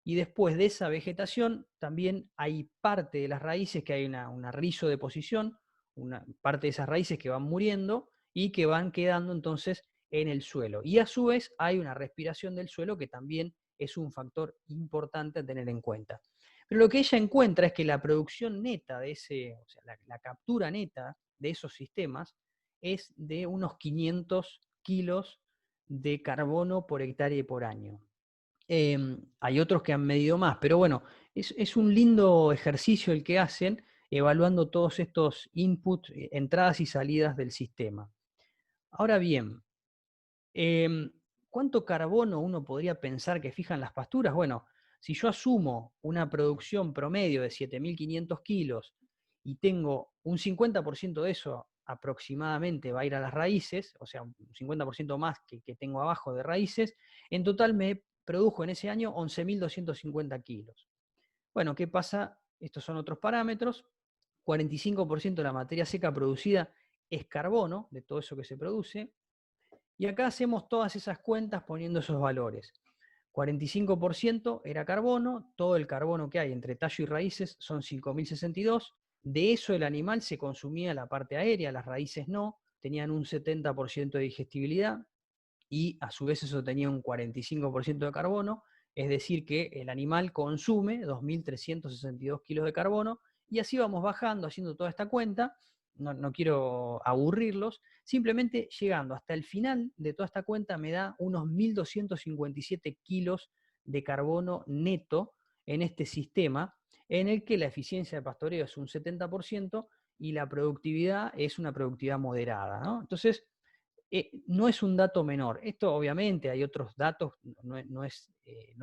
y después de esa vegetación también hay parte de las raíces que hay una rizodeposición, una parte de esas raíces que van muriendo y que van quedando entonces en el suelo. Y a su vez hay una respiración del suelo que también es un factor importante a tener en cuenta. Pero lo que ella encuentra es que la producción neta de o sea, la captura neta de esos sistemas es de unos 500 kilos de carbono por hectárea y por año. Hay otros que han medido más, pero bueno, es un lindo ejercicio el que hacen evaluando todos estos inputs, entradas y salidas del sistema. Ahora bien, ¿cuánto carbono uno podría pensar que fijan las pasturas? Bueno, si yo asumo una producción promedio de 7.500 kilos y tengo un 50% de eso aproximadamente va a ir a las raíces, o sea, un 50% más que tengo abajo de raíces, en total me produjo en ese año 11.250 kilos. Bueno, ¿qué pasa? Estos son otros parámetros. 45% de la materia seca producida es carbono, de todo eso que se produce. Y acá hacemos todas esas cuentas poniendo esos valores. 45% era carbono, todo el carbono que hay entre tallo y raíces son 5.062. De eso el animal se consumía la parte aérea, las raíces no, tenían un 70% de digestibilidad y a su vez eso tenía un 45% de carbono, es decir que el animal consume 2.362 kilos de carbono y así vamos bajando, haciendo toda esta cuenta no quiero aburrirlos, simplemente llegando hasta el final de toda esta cuenta me da unos 1.257 kilos de carbono neto en este sistema, en el que la eficiencia de pastoreo es un 70% y la productividad es una productividad moderada, ¿no? Entonces, no es un dato menor. Esto obviamente hay otros datos, no es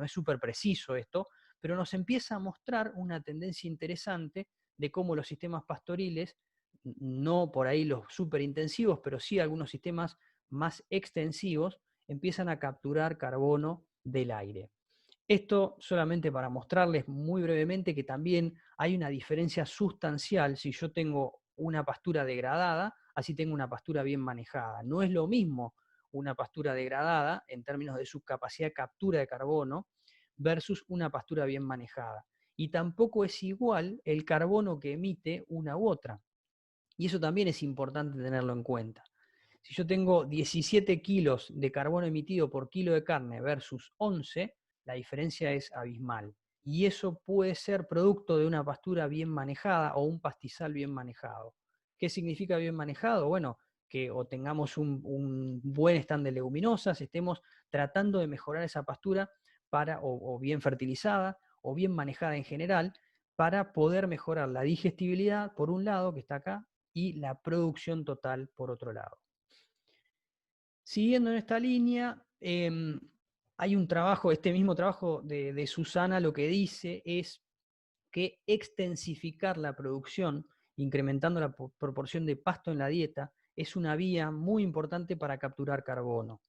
súper preciso esto, pero nos empieza a mostrar una tendencia interesante de cómo los sistemas pastoriles, no por ahí los súper intensivos, pero sí algunos sistemas más extensivos, empiezan a capturar carbono del aire. Esto solamente para mostrarles muy brevemente que también hay una diferencia sustancial si yo tengo una pastura degradada, así tengo una pastura bien manejada. No es lo mismo una pastura degradada en términos de su capacidad de captura de carbono versus una pastura bien manejada. Y tampoco es igual el carbono que emite una u otra. Y eso también es importante tenerlo en cuenta. Si yo tengo 17 kilos de carbono emitido por kilo de carne versus 11, la diferencia es abismal. Y eso puede ser producto de una pastura bien manejada o un pastizal bien manejado. ¿Qué significa bien manejado? Bueno, que o tengamos un buen stand de leguminosas, estemos tratando de mejorar esa pastura o bien fertilizada o bien manejada en general, para poder mejorar la digestibilidad, por un lado, que está acá, y la producción total, por otro lado. Siguiendo en esta línea, hay un trabajo, este mismo trabajo de Susana, lo que dice es que extensificar la producción, incrementando la proporción de pasto en la dieta, es una vía muy importante para capturar carbono.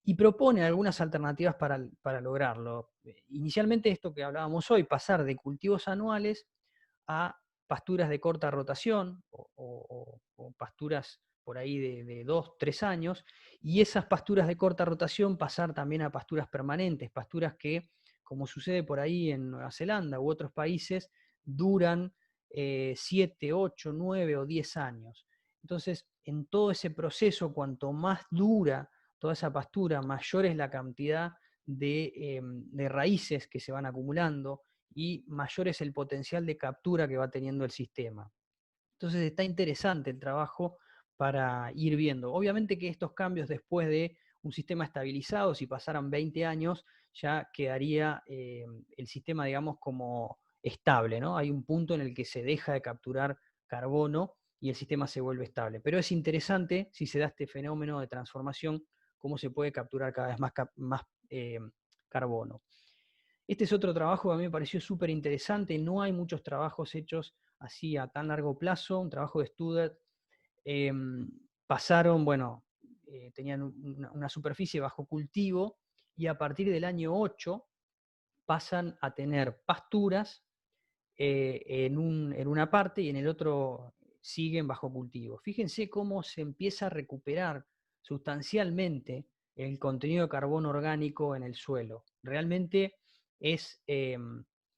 Y propone algunas alternativas para lograrlo. Inicialmente esto que hablábamos hoy, pasar de cultivos anuales a pasturas de corta rotación o pasturas por ahí de 2, 3 años, y esas pasturas de corta rotación pasar también a pasturas permanentes, pasturas que, como sucede por ahí en Nueva Zelanda u otros países, duran 7, 8, 9 o 10 años. Entonces, en todo ese proceso, cuanto más dura toda esa pastura, mayor es la cantidad de raíces que se van acumulando, y mayor es el potencial de captura que va teniendo el sistema. Entonces está interesante el trabajo para ir viendo. Obviamente que estos cambios después de un sistema estabilizado, si pasaran 20 años, ya quedaría el sistema, digamos, como estable, ¿no? Hay un punto en el que se deja de capturar carbono y el sistema se vuelve estable. Pero es interesante, si se da este fenómeno de transformación, cómo se puede capturar cada vez más carbono. Este es otro trabajo que a mí me pareció súper interesante. No hay muchos trabajos hechos así a tan largo plazo. Un trabajo de Student. Pasaron, bueno, tenían una superficie bajo cultivo, y a partir del año 8 pasan a tener pasturas en una parte, y en el otro siguen bajo cultivo. Fíjense cómo se empieza a recuperar sustancialmente el contenido de carbono orgánico en el suelo. Realmente es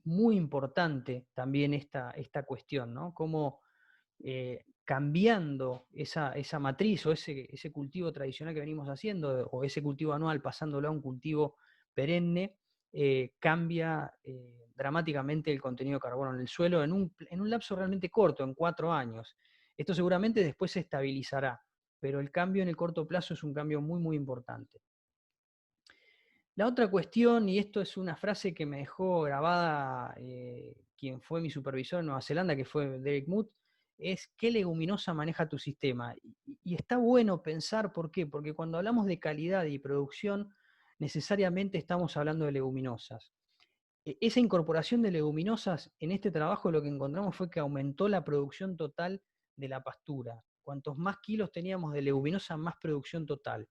muy importante también esta cuestión, ¿no? Cómo cambiando esa matriz o ese cultivo tradicional que venimos haciendo, o ese cultivo anual pasándolo a un cultivo perenne, cambia dramáticamente el contenido de carbono en el suelo en un lapso realmente corto, en 4 años. Esto seguramente después se estabilizará, pero el cambio en el corto plazo es un cambio muy, muy importante. La otra cuestión, y esto es una frase que me dejó grabada quien fue mi supervisor en Nueva Zelanda, que fue Derek Mood, es: ¿qué leguminosa maneja tu sistema? Y está bueno pensar por qué, porque cuando hablamos de calidad y producción, necesariamente estamos hablando de leguminosas. Esa incorporación de leguminosas en este trabajo, lo que encontramos fue que aumentó la producción total de la pastura. Cuantos más kilos teníamos de leguminosa, más producción total.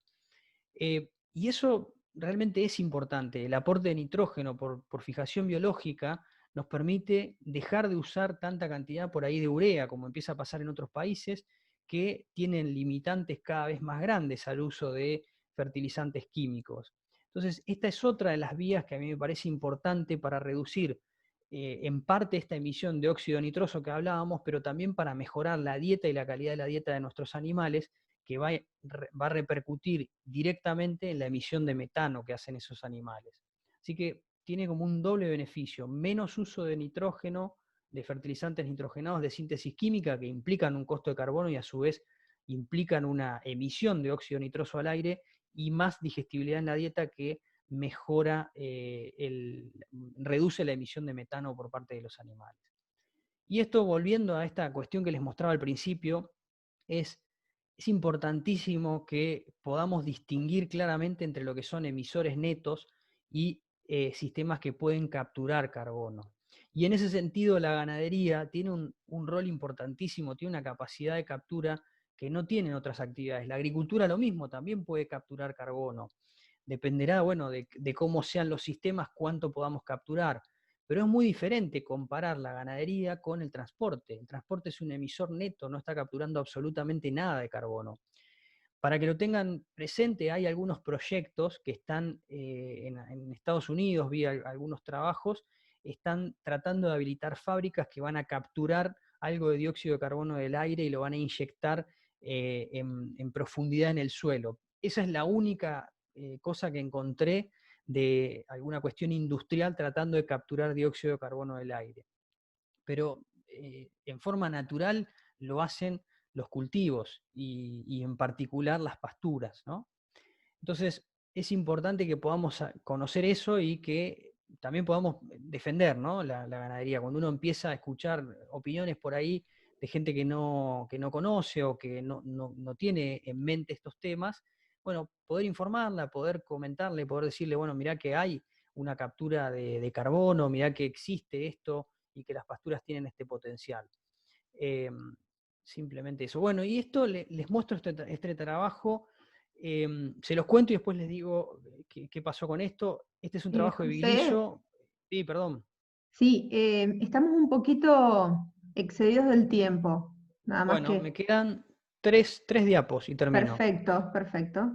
Y eso realmente es importante. El aporte de nitrógeno por fijación biológica nos permite dejar de usar tanta cantidad por ahí de urea, como empieza a pasar en otros países, que tienen limitantes cada vez más grandes al uso de fertilizantes químicos. Entonces, esta es otra de las vías que a mí me parece importante para reducir en parte esta emisión de óxido nitroso que hablábamos, pero también para mejorar la dieta y la calidad de la dieta de nuestros animales, que va a repercutir directamente en la emisión de metano que hacen esos animales. Así que tiene como un doble beneficio: menos uso de nitrógeno, de fertilizantes nitrogenados de síntesis química que implican un costo de carbono y a su vez implican una emisión de óxido nitroso al aire y más digestibilidad en la dieta que mejora, reduce la emisión de metano por parte de los animales. Y esto, volviendo a esta cuestión que les mostraba al principio, es importantísimo que podamos distinguir claramente entre lo que son emisores netos y sistemas que pueden capturar carbono. Y en ese sentido la ganadería tiene un rol importantísimo, tiene una capacidad de captura que no tienen otras actividades. La agricultura lo mismo, también puede capturar carbono. Dependerá, bueno, de cómo sean los sistemas, cuánto podamos capturar. Pero es muy diferente comparar la ganadería con el transporte. El transporte es un emisor neto, no está capturando absolutamente nada de carbono. Para que lo tengan presente, hay algunos proyectos que están en Estados Unidos, vi algunos trabajos, están tratando de habilitar fábricas que van a capturar algo de dióxido de carbono del aire y lo van a inyectar en profundidad en el suelo. Esa es la única cosa que encontré de alguna cuestión industrial tratando de capturar dióxido de carbono del aire. Pero en forma natural lo hacen los cultivos y en particular las pasturas, ¿no? Entonces es importante que podamos conocer eso y que también podamos defender, ¿no?, la ganadería. Cuando uno empieza a escuchar opiniones por ahí de gente que no conoce o que no tiene en mente estos temas, bueno, poder informarla, poder comentarle, poder decirle, bueno, mirá que hay una captura de carbono, mirá que existe esto y que las pasturas tienen este potencial. Eh, Simplemente eso. Bueno, y esto les muestro este trabajo, se los cuento y después les digo qué pasó con esto. Este es un trabajo de José, Viglillo. Sí, perdón. sí, estamos un poquito excedidos del tiempo. Nada más Bueno, me que. quedan tres diapos y termino. Perfecto, perfecto.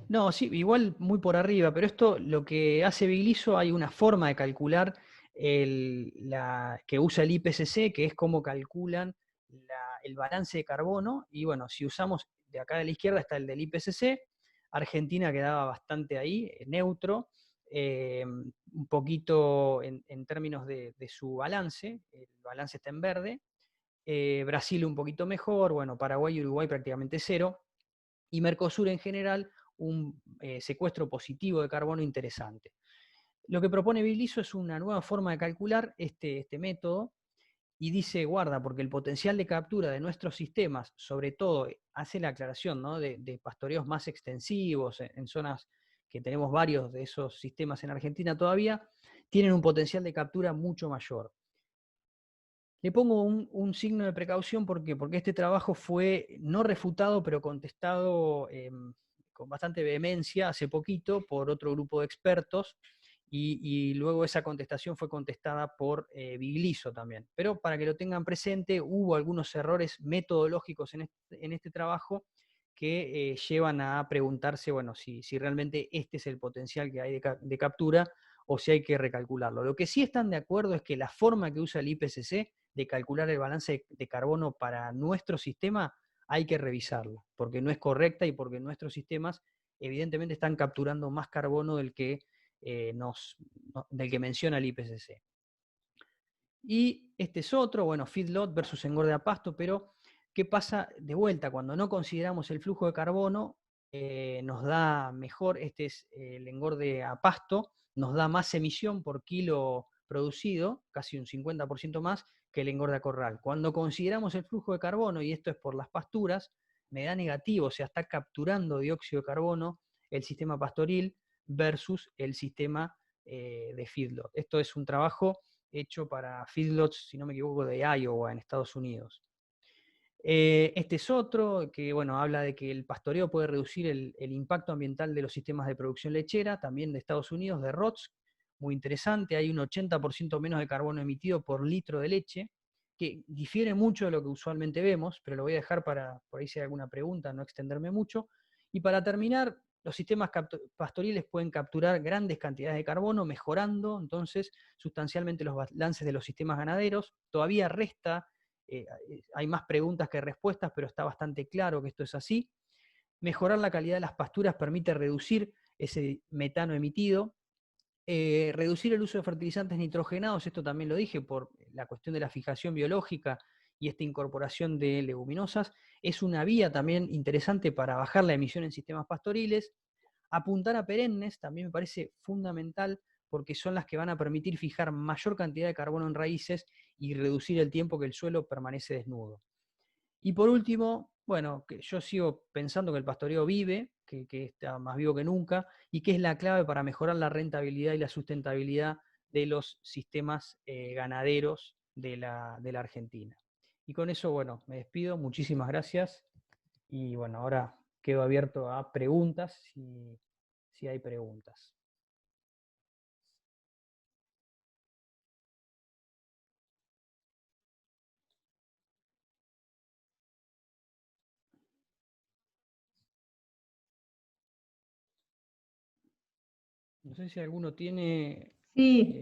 No, sí, igual muy por arriba, pero esto lo que hace Vigliso, hay una forma de calcular que usa el IPCC, que es cómo calculan el balance de carbono, y bueno, si usamos de acá de la izquierda está el del IPCC, Argentina quedaba bastante ahí, neutro, un poquito en términos de su balance, el balance está en verde, Brasil un poquito mejor, bueno, Paraguay y Uruguay prácticamente cero, y Mercosur en general un secuestro positivo de carbono interesante. Lo que propone Vigliso es una nueva forma de calcular este método y dice, guarda, porque el potencial de captura de nuestros sistemas, sobre todo, hace la aclaración, ¿no?, de pastoreos más extensivos en zonas que tenemos varios de esos sistemas en Argentina todavía, tienen un potencial de captura mucho mayor. Le pongo un signo de precaución porque este trabajo fue no refutado, pero contestado con bastante vehemencia hace poquito por otro grupo de expertos y luego esa contestación fue contestada por Vigliso también. Pero para que lo tengan presente, hubo algunos errores metodológicos en este trabajo que llevan a preguntarse, bueno, si realmente este es el potencial que hay de captura o si hay que recalcularlo. Lo que sí están de acuerdo es que la forma que usa el IPCC de calcular el balance de carbono para nuestro sistema hay que revisarla, porque no es correcta y porque nuestros sistemas evidentemente están capturando más carbono del que, del que menciona el IPCC. Y este es otro, bueno, feedlot versus engorde a pasto, pero ¿qué pasa de vuelta? Cuando no consideramos el flujo de carbono, nos da mejor, este es el engorde a pasto, nos da más emisión por kilo producido, casi un 50% más, que el engorde a corral. Cuando consideramos el flujo de carbono, y esto es por las pasturas, me da negativo, o sea, está capturando dióxido de carbono el sistema pastoril versus el sistema de feedlot. Esto es un trabajo hecho para feedlots, si no me equivoco, de Iowa, en Estados Unidos. Este es otro que, bueno, habla de que el pastoreo puede reducir el impacto ambiental de los sistemas de producción lechera, también de Estados Unidos, de ROTS, muy interesante, hay un 80% menos de carbono emitido por litro de leche, que difiere mucho de lo que usualmente vemos, pero lo voy a dejar para, por ahí si hay alguna pregunta, no extenderme mucho. Y para terminar, los sistemas pastoriles pueden capturar grandes cantidades de carbono, mejorando entonces sustancialmente los balances de los sistemas ganaderos. Todavía resta, hay más preguntas que respuestas, pero está bastante claro que esto es así. Mejorar la calidad de las pasturas permite reducir ese metano emitido. reducir el uso de fertilizantes nitrogenados, esto también lo dije, por la cuestión de la fijación biológica y esta incorporación de leguminosas, es una vía también interesante para bajar la emisión en sistemas pastoriles. Apuntar a perennes también me parece fundamental porque son las que van a permitir fijar mayor cantidad de carbono en raíces y reducir el tiempo que el suelo permanece desnudo. Y por último, bueno, que yo sigo pensando que el pastoreo vive, que está más vivo que nunca, y que es la clave para mejorar la rentabilidad y la sustentabilidad de los sistemas ganaderos de la Argentina. Y con eso, bueno, me despido, muchísimas gracias, y bueno, ahora quedo abierto a preguntas, si hay preguntas. No sé si alguno tiene... Sí,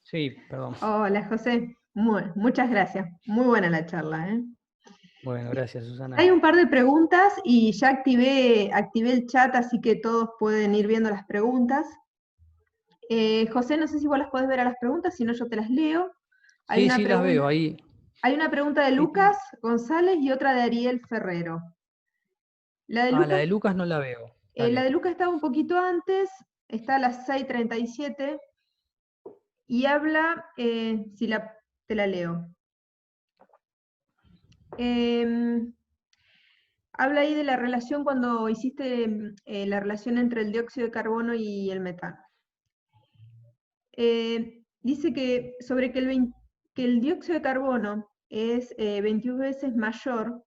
sí, perdón. hola José, muchas gracias, muy buena la charla, ¿eh? Bueno, gracias, Susana. Hay un par de preguntas y ya activé el chat, así que todos pueden ir viendo las preguntas. José, no sé si vos las podés ver a las preguntas, si no yo te las leo. Hay Sí, una sí, las pregunta, veo ahí. hay una pregunta de Sí, Lucas González y otra de Ariel Ferrero. La de la Lucas, de Lucas no la veo. la Dale. de Lucas está un poquito antes, está a las 6:37 y habla, te la leo. Em, Habla ahí de la relación cuando hiciste la relación entre el dióxido de carbono y el metano. Dice que sobre que el dióxido de carbono es 21 veces mayor,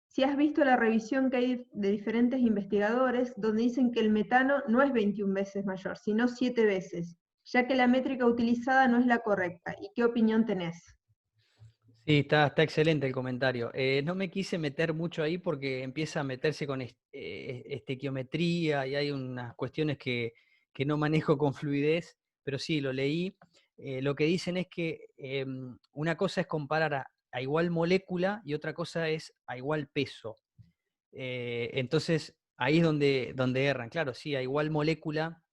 si has visto la revisión que hay de diferentes investigadores donde dicen que el metano no es 21 veces mayor, sino 7 veces, ya que la métrica utilizada no es la correcta. ¿Y qué opinión tenés? Sí, está excelente el comentario. No me quise meter mucho ahí porque empieza a meterse con estequiometría y hay unas cuestiones que no manejo con fluidez, pero sí, lo leí. Lo que dicen es que una cosa es comparar a igual molécula y otra cosa es a igual peso. Entonces, ahí es donde erran. Claro, sí, a igual molécula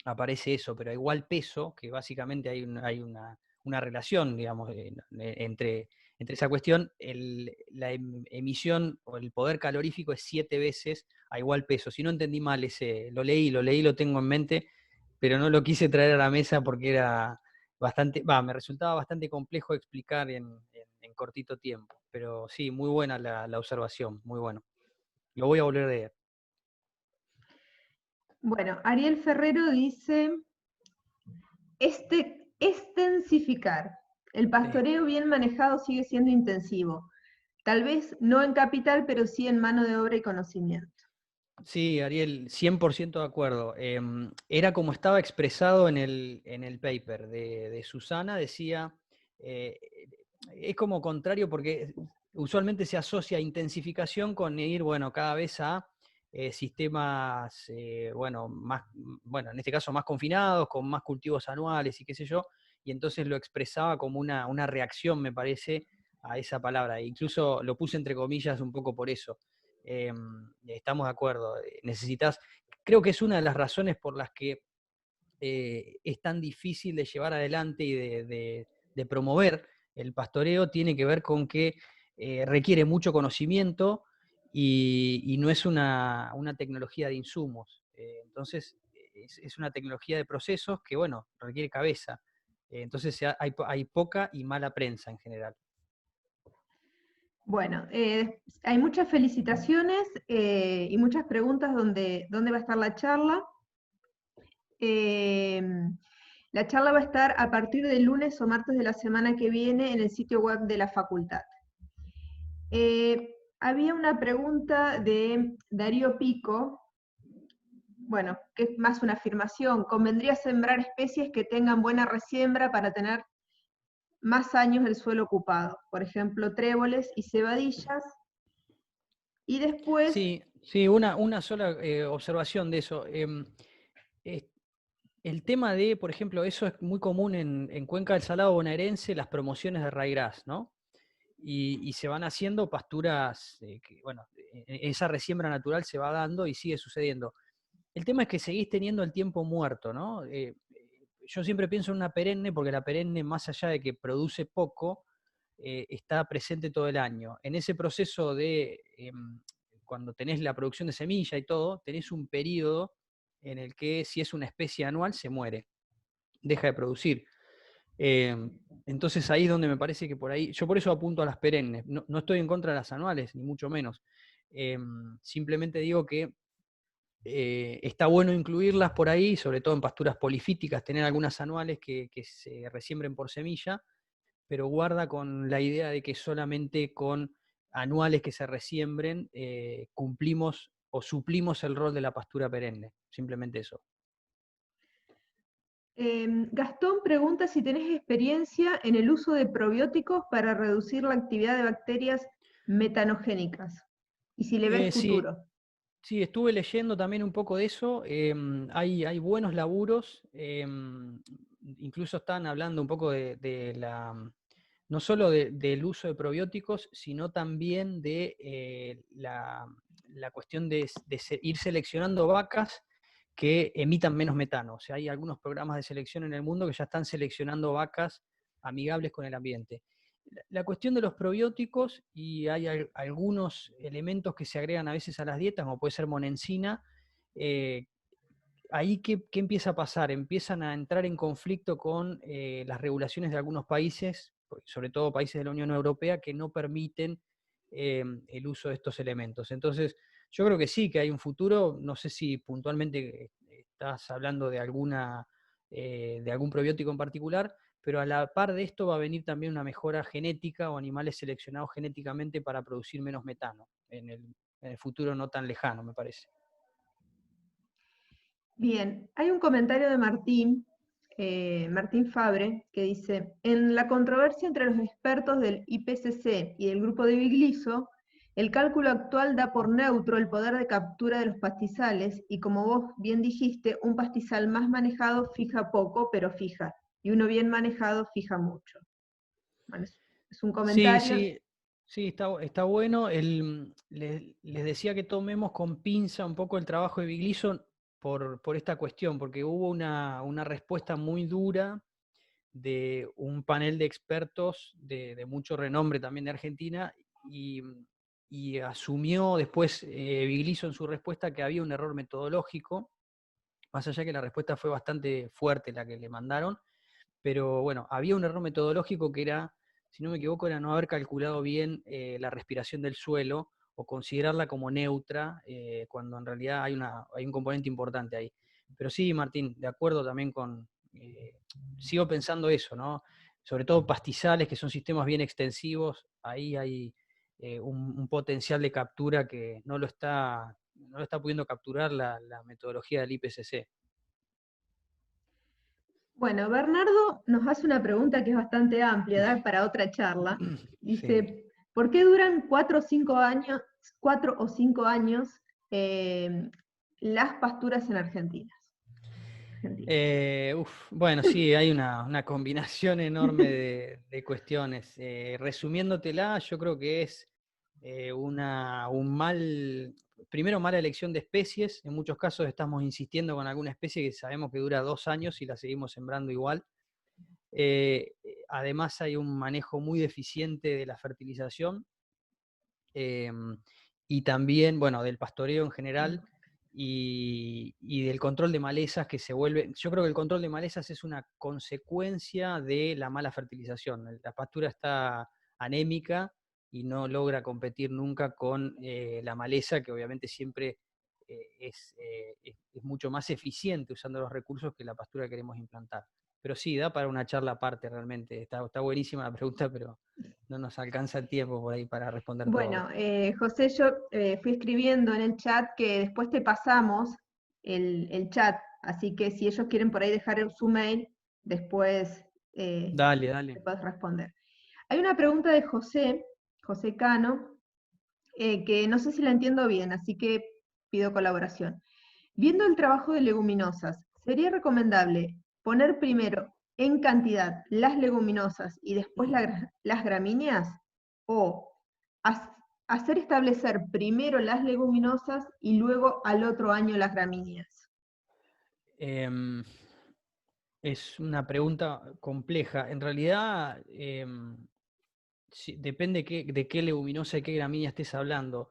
aparece eso, pero a igual peso, que básicamente hay una relación, digamos, entre esa cuestión, la emisión o el poder calorífico es 7 veces a igual peso. Si no entendí mal ese, lo tengo en mente, pero no lo quise traer a la mesa porque era me resultaba bastante complejo explicar en cortito tiempo. Pero sí, muy buena la observación, muy bueno. Lo voy a volver a leer. Bueno, Ariel Ferrero dice, extensificar. El Sí. pastoreo bien manejado sigue siendo intensivo. Tal vez no en capital, pero sí en mano de obra y conocimiento. Sí, Ariel, 100% de acuerdo. Era como estaba expresado en el paper de Susana, decía, eh, es como contrario porque usualmente se asocia intensificación con ir, bueno, cada vez a sistemas, bueno, bueno, en este caso más confinados, con más cultivos anuales y qué sé yo, y entonces lo expresaba como una reacción, me parece, a esa palabra. E incluso lo puse entre comillas un poco por eso. Estamos de acuerdo. Creo que es una de las razones por las que es tan difícil de llevar adelante y de promover el pastoreo, tiene que ver con que requiere mucho conocimiento y no es una tecnología de insumos. Entonces, es una tecnología de procesos que, bueno, requiere cabeza. Entonces, hay poca y mala prensa en general. Bueno, hay muchas felicitaciones y muchas preguntas dónde va a estar la charla. Eh, la charla va a estar a partir del lunes o martes de la semana que viene en el sitio web de la facultad. Había una pregunta de Darío Pico, bueno, que es más una afirmación. ¿Convendría sembrar especies que tengan buena resiembra para tener más años el suelo ocupado? Por ejemplo, tréboles y cebadillas. Y después, Sí, sí, una sola observación de eso. Es- el tema de, por ejemplo, eso es muy común en Cuenca del Salado bonaerense, las promociones de ryegrass, ¿no? Y se van haciendo pasturas, que, bueno, esa resiembra natural se va dando y sigue sucediendo. El tema es que seguís teniendo el tiempo muerto, ¿no? yo siempre pienso en una perenne, porque la perenne, más allá de que produce poco, está presente todo el año. En ese proceso de, cuando tenés la producción de semilla y todo, tenés un periodo en el que si es una especie anual se muere, deja de producir. Entonces ahí es donde me parece que por ahí, yo por eso apunto a las perennes, no estoy en contra de las anuales, ni mucho menos. Simplemente digo que está bueno incluirlas por ahí, sobre todo en pasturas polifíticas, tener algunas anuales que se resiembren por semilla, pero guarda con la idea de que solamente con anuales que se resiembren cumplimos o suplimos el rol de la pastura perenne, simplemente eso. Gastón pregunta si tenés experiencia en el uso de probióticos para reducir la actividad de bacterias metanogénicas y si le ves Sí, futuro. sí, estuve leyendo también un poco de eso. Hay buenos laburos. Incluso están hablando un poco de la, no solo del uso de probióticos, sino también de la cuestión de ir seleccionando vacas que emitan menos metano. O sea, hay algunos programas de selección en el mundo que ya están seleccionando vacas amigables con el ambiente. La cuestión de los probióticos, y hay algunos elementos que se agregan a veces a las dietas, como puede ser monensina, ahí ¿qué empieza a pasar? Empiezan a entrar en conflicto con las regulaciones de algunos países, sobre todo países de la Unión Europea, que no permiten el uso de estos elementos. Entonces, yo creo que sí, que hay un futuro, no sé si puntualmente estás hablando de de algún probiótico en particular, pero a la par de esto va a venir también una mejora genética o animales seleccionados genéticamente para producir menos metano en el futuro no tan lejano, me parece. Bien, hay un comentario de Martín, Martín Fabre, que dice, en la controversia entre los expertos del IPCC y del grupo de Bigliso, el cálculo actual da por neutro el poder de captura de los pastizales y como vos bien dijiste, un pastizal más manejado fija poco, pero fija, y uno bien manejado fija mucho. Bueno, es un Sí, comentario. sí, sí, está bueno. Les decía que tomemos con pinza un poco el trabajo de Bigliso por esta cuestión, porque hubo una respuesta muy dura de un panel de expertos de mucho renombre también de Argentina y, y asumió después Bigliso en su respuesta que había un error metodológico, más allá que la respuesta fue bastante fuerte la que le mandaron, pero bueno, había un error metodológico que era, si no me equivoco, era no haber calculado bien la respiración del suelo o considerarla como neutra, cuando en realidad hay un componente importante ahí. Pero sí, Martín, de acuerdo también con, sigo pensando eso, ¿no? Sobre todo pastizales, que son sistemas bien extensivos, ahí hay un potencial de captura que no lo está pudiendo capturar la metodología del IPCC. Bueno, Bernardo nos hace una pregunta que es bastante amplia, da para otra charla. Sí. Dice, ¿por qué duran 4 o 5 años las pasturas en Argentina? Bueno, sí, hay una combinación enorme de cuestiones. Resumiéndotela, yo creo que es primero mala elección de especies. En muchos casos estamos insistiendo con alguna especie que sabemos que dura 2 años y la seguimos sembrando igual. Además hay un manejo muy deficiente de la fertilización y también, bueno, del pastoreo en general y del control de malezas que se vuelve. Yo creo que el control de malezas es una consecuencia de la mala fertilización. La pastura está anémica y no logra competir nunca con la maleza, que obviamente siempre es mucho más eficiente usando los recursos que la pastura que queremos implantar. Pero sí, da para una charla aparte realmente. Está buenísima la pregunta, pero no nos alcanza el tiempo por ahí para responder todo. Bueno, José, yo fui escribiendo en el chat que después te pasamos el chat, así que si ellos quieren por ahí dejar su mail, después Dale, te dale. puedes responder. Hay una pregunta de José, José Cano, que no sé si la entiendo bien, así que pido colaboración. Viendo el trabajo de leguminosas, ¿sería recomendable poner primero en cantidad las leguminosas y después las gramíneas? ¿O hacer establecer primero las leguminosas y luego al otro año las gramíneas? Em, Es una pregunta compleja. En realidad, depende de qué leguminosa y qué gramínea estés hablando.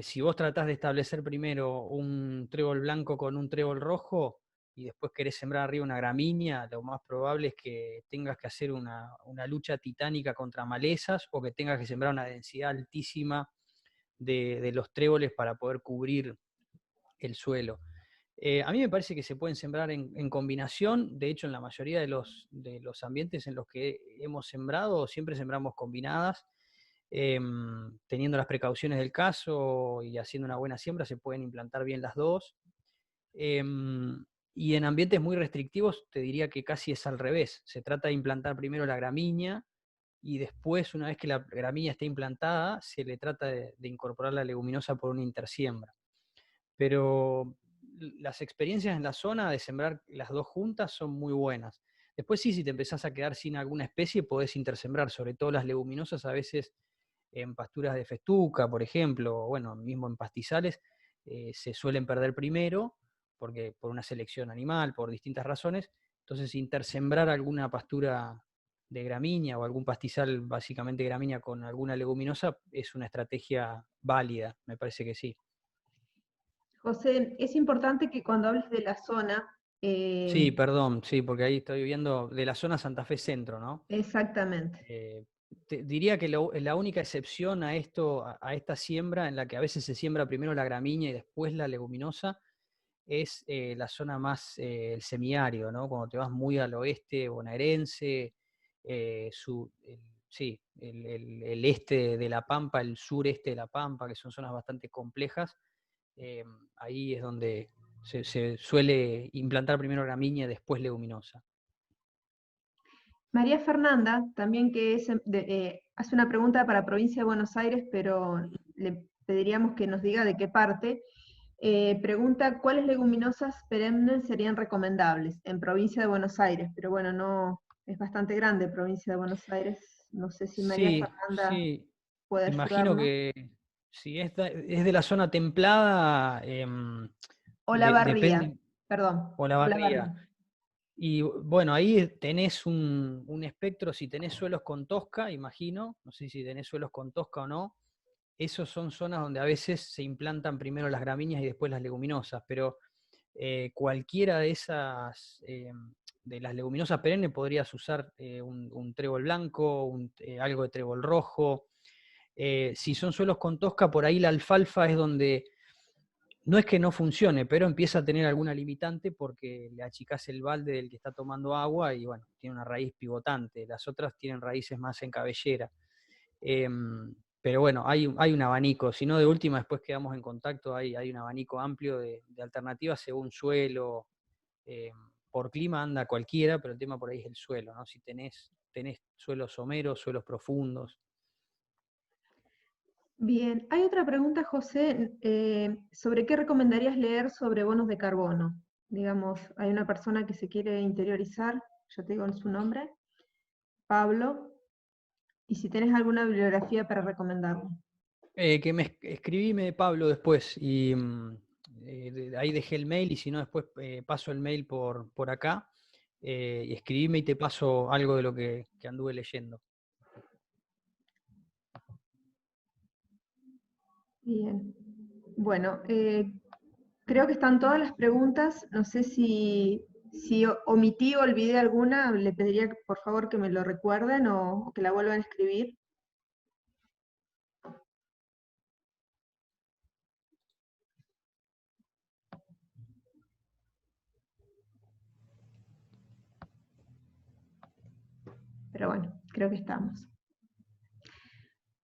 Si vos tratás de establecer primero un trébol blanco con un trébol rojo y después querés sembrar arriba una gramínea, lo más probable es que tengas que hacer una lucha titánica contra malezas o que tengas que sembrar una densidad altísima de los tréboles para poder cubrir el suelo. A mí me parece que se pueden sembrar en combinación. De hecho, en la mayoría de los ambientes en los que hemos sembrado, siempre sembramos combinadas. Teniendo las precauciones del caso y haciendo una buena siembra, se pueden implantar bien las dos. Y en ambientes muy restrictivos, te diría que casi es al revés. Se trata de implantar primero la gramínea y después, una vez que la gramínea esté implantada, se le trata de incorporar la leguminosa por una intersiembra. Pero las experiencias en la zona de sembrar las dos juntas son muy buenas. Después sí, si te empezás a quedar sin alguna especie, podés intersembrar, sobre todo las leguminosas, a veces en pasturas de festuca, por ejemplo, o bueno, mismo en pastizales, se suelen perder primero, porque por una selección animal, por distintas razones. Entonces, intersembrar alguna pastura de gramínea o algún pastizal básicamente gramínea con alguna leguminosa es una estrategia válida, me parece que sí. José, es importante que cuando hables de la zona, Sí, perdón, sí, porque ahí estoy viendo de la zona Santa Fe Centro, ¿no? exactamente. Eh, Diría que la única excepción a esto, a esta siembra, en la que a veces se siembra primero la gramínea y después la leguminosa, es la zona más el semiárido, ¿no? Cuando te vas muy al oeste bonaerense, sí, el este de La Pampa, el sureste de La Pampa, que son zonas bastante complejas, ahí es donde se suele implantar primero gramínea y después leguminosa. María Fernanda, también que hace una pregunta para provincia de Buenos Aires, pero le pediríamos que nos diga de qué parte. Pregunta, ¿cuáles leguminosas perennes serían recomendables en provincia de Buenos Aires? Pero bueno, no, es bastante grande provincia de Buenos Aires. No sé si María Sí, Fernanda sí, puede imagino ayudarnos. que si es de la zona templada, Olavarría, depende, perdón, o la barría. Olavarría. Y bueno, ahí tenés un espectro, si tenés suelos con tosca, imagino, no sé si tenés suelos con tosca o no, esos son zonas donde a veces se implantan primero las gramíneas y después las leguminosas, pero cualquiera de esas, de las leguminosas perennes podrías usar un trébol blanco, algo de trébol rojo. Si son suelos con tosca, por ahí la alfalfa es donde no es que no funcione, pero empieza a tener alguna limitante porque le achicás el balde del que está tomando agua y bueno, tiene una raíz pivotante. Las otras tienen raíces más en cabellera. Pero bueno, hay un abanico. Si no, de última, después quedamos en contacto, hay un abanico amplio de alternativas según suelo. eh, por clima anda cualquiera, pero el tema por ahí es el suelo, ¿no? Si tenés suelos someros, suelos profundos. Bien, hay otra pregunta, José, sobre qué recomendarías leer sobre bonos de carbono. Digamos, hay una persona que se quiere interiorizar, ya te digo su nombre, Pablo, y si tenés alguna bibliografía para recomendarle. Que escribime, Pablo, después y ahí dejé el mail y si no, después paso el mail por acá y escribime y te paso algo de lo que anduve leyendo. Bien. Bueno, creo que están todas las preguntas. No sé si omití o olvidé alguna, le pediría por favor que me lo recuerden o que la vuelvan a escribir. Pero bueno, creo que estamos.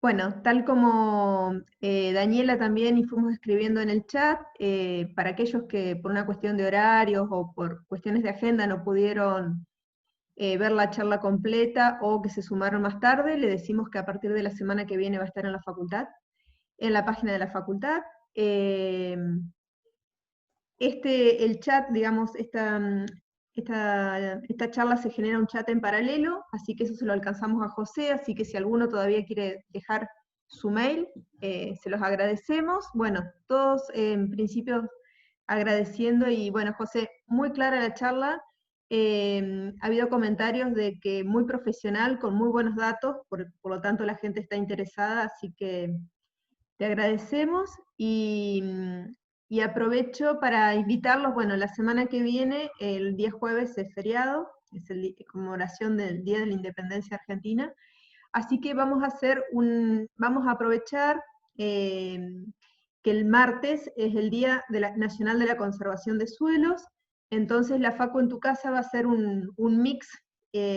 Bueno, tal como Daniela también y fuimos escribiendo en el chat, para aquellos que por una cuestión de horarios o por cuestiones de agenda no pudieron ver la charla completa o que se sumaron más tarde, le decimos que a partir de la semana que viene va a estar en la facultad, en la página de la facultad. El chat, digamos, esta charla se genera un chat en paralelo, así que eso se lo alcanzamos a José, así que si alguno todavía quiere dejar su mail, se los agradecemos. Bueno, todos en principio agradeciendo y bueno, José, muy clara la charla, Ha habido comentarios de que muy profesional, con muy buenos datos, por lo tanto la gente está interesada, así que te agradecemos y aprovecho para invitarlos, bueno, la semana que viene, el día jueves es feriado, es conmemoración del Día de la Independencia Argentina, así que vamos a aprovechar que el martes es el Día Nacional de la Conservación de Suelos, entonces la Facu en tu casa va a hacer un mix,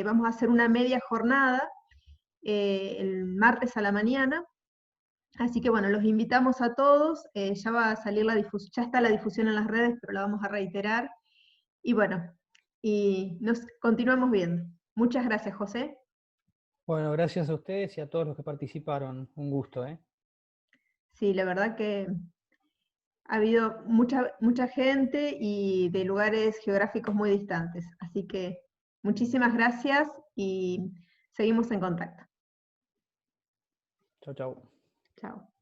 vamos a hacer una media jornada el martes a la mañana. Así que bueno, los invitamos a todos, ya va a salir ya está la difusión en las redes, pero la vamos a reiterar. Y bueno, y nos continuamos viendo. Muchas gracias, José. Bueno, gracias a ustedes y a todos los que participaron. Un gusto, ¿eh? Sí, la verdad que ha habido mucha gente y de lugares geográficos muy distantes. Así que muchísimas gracias y seguimos en contacto. Chau, chau. Chao.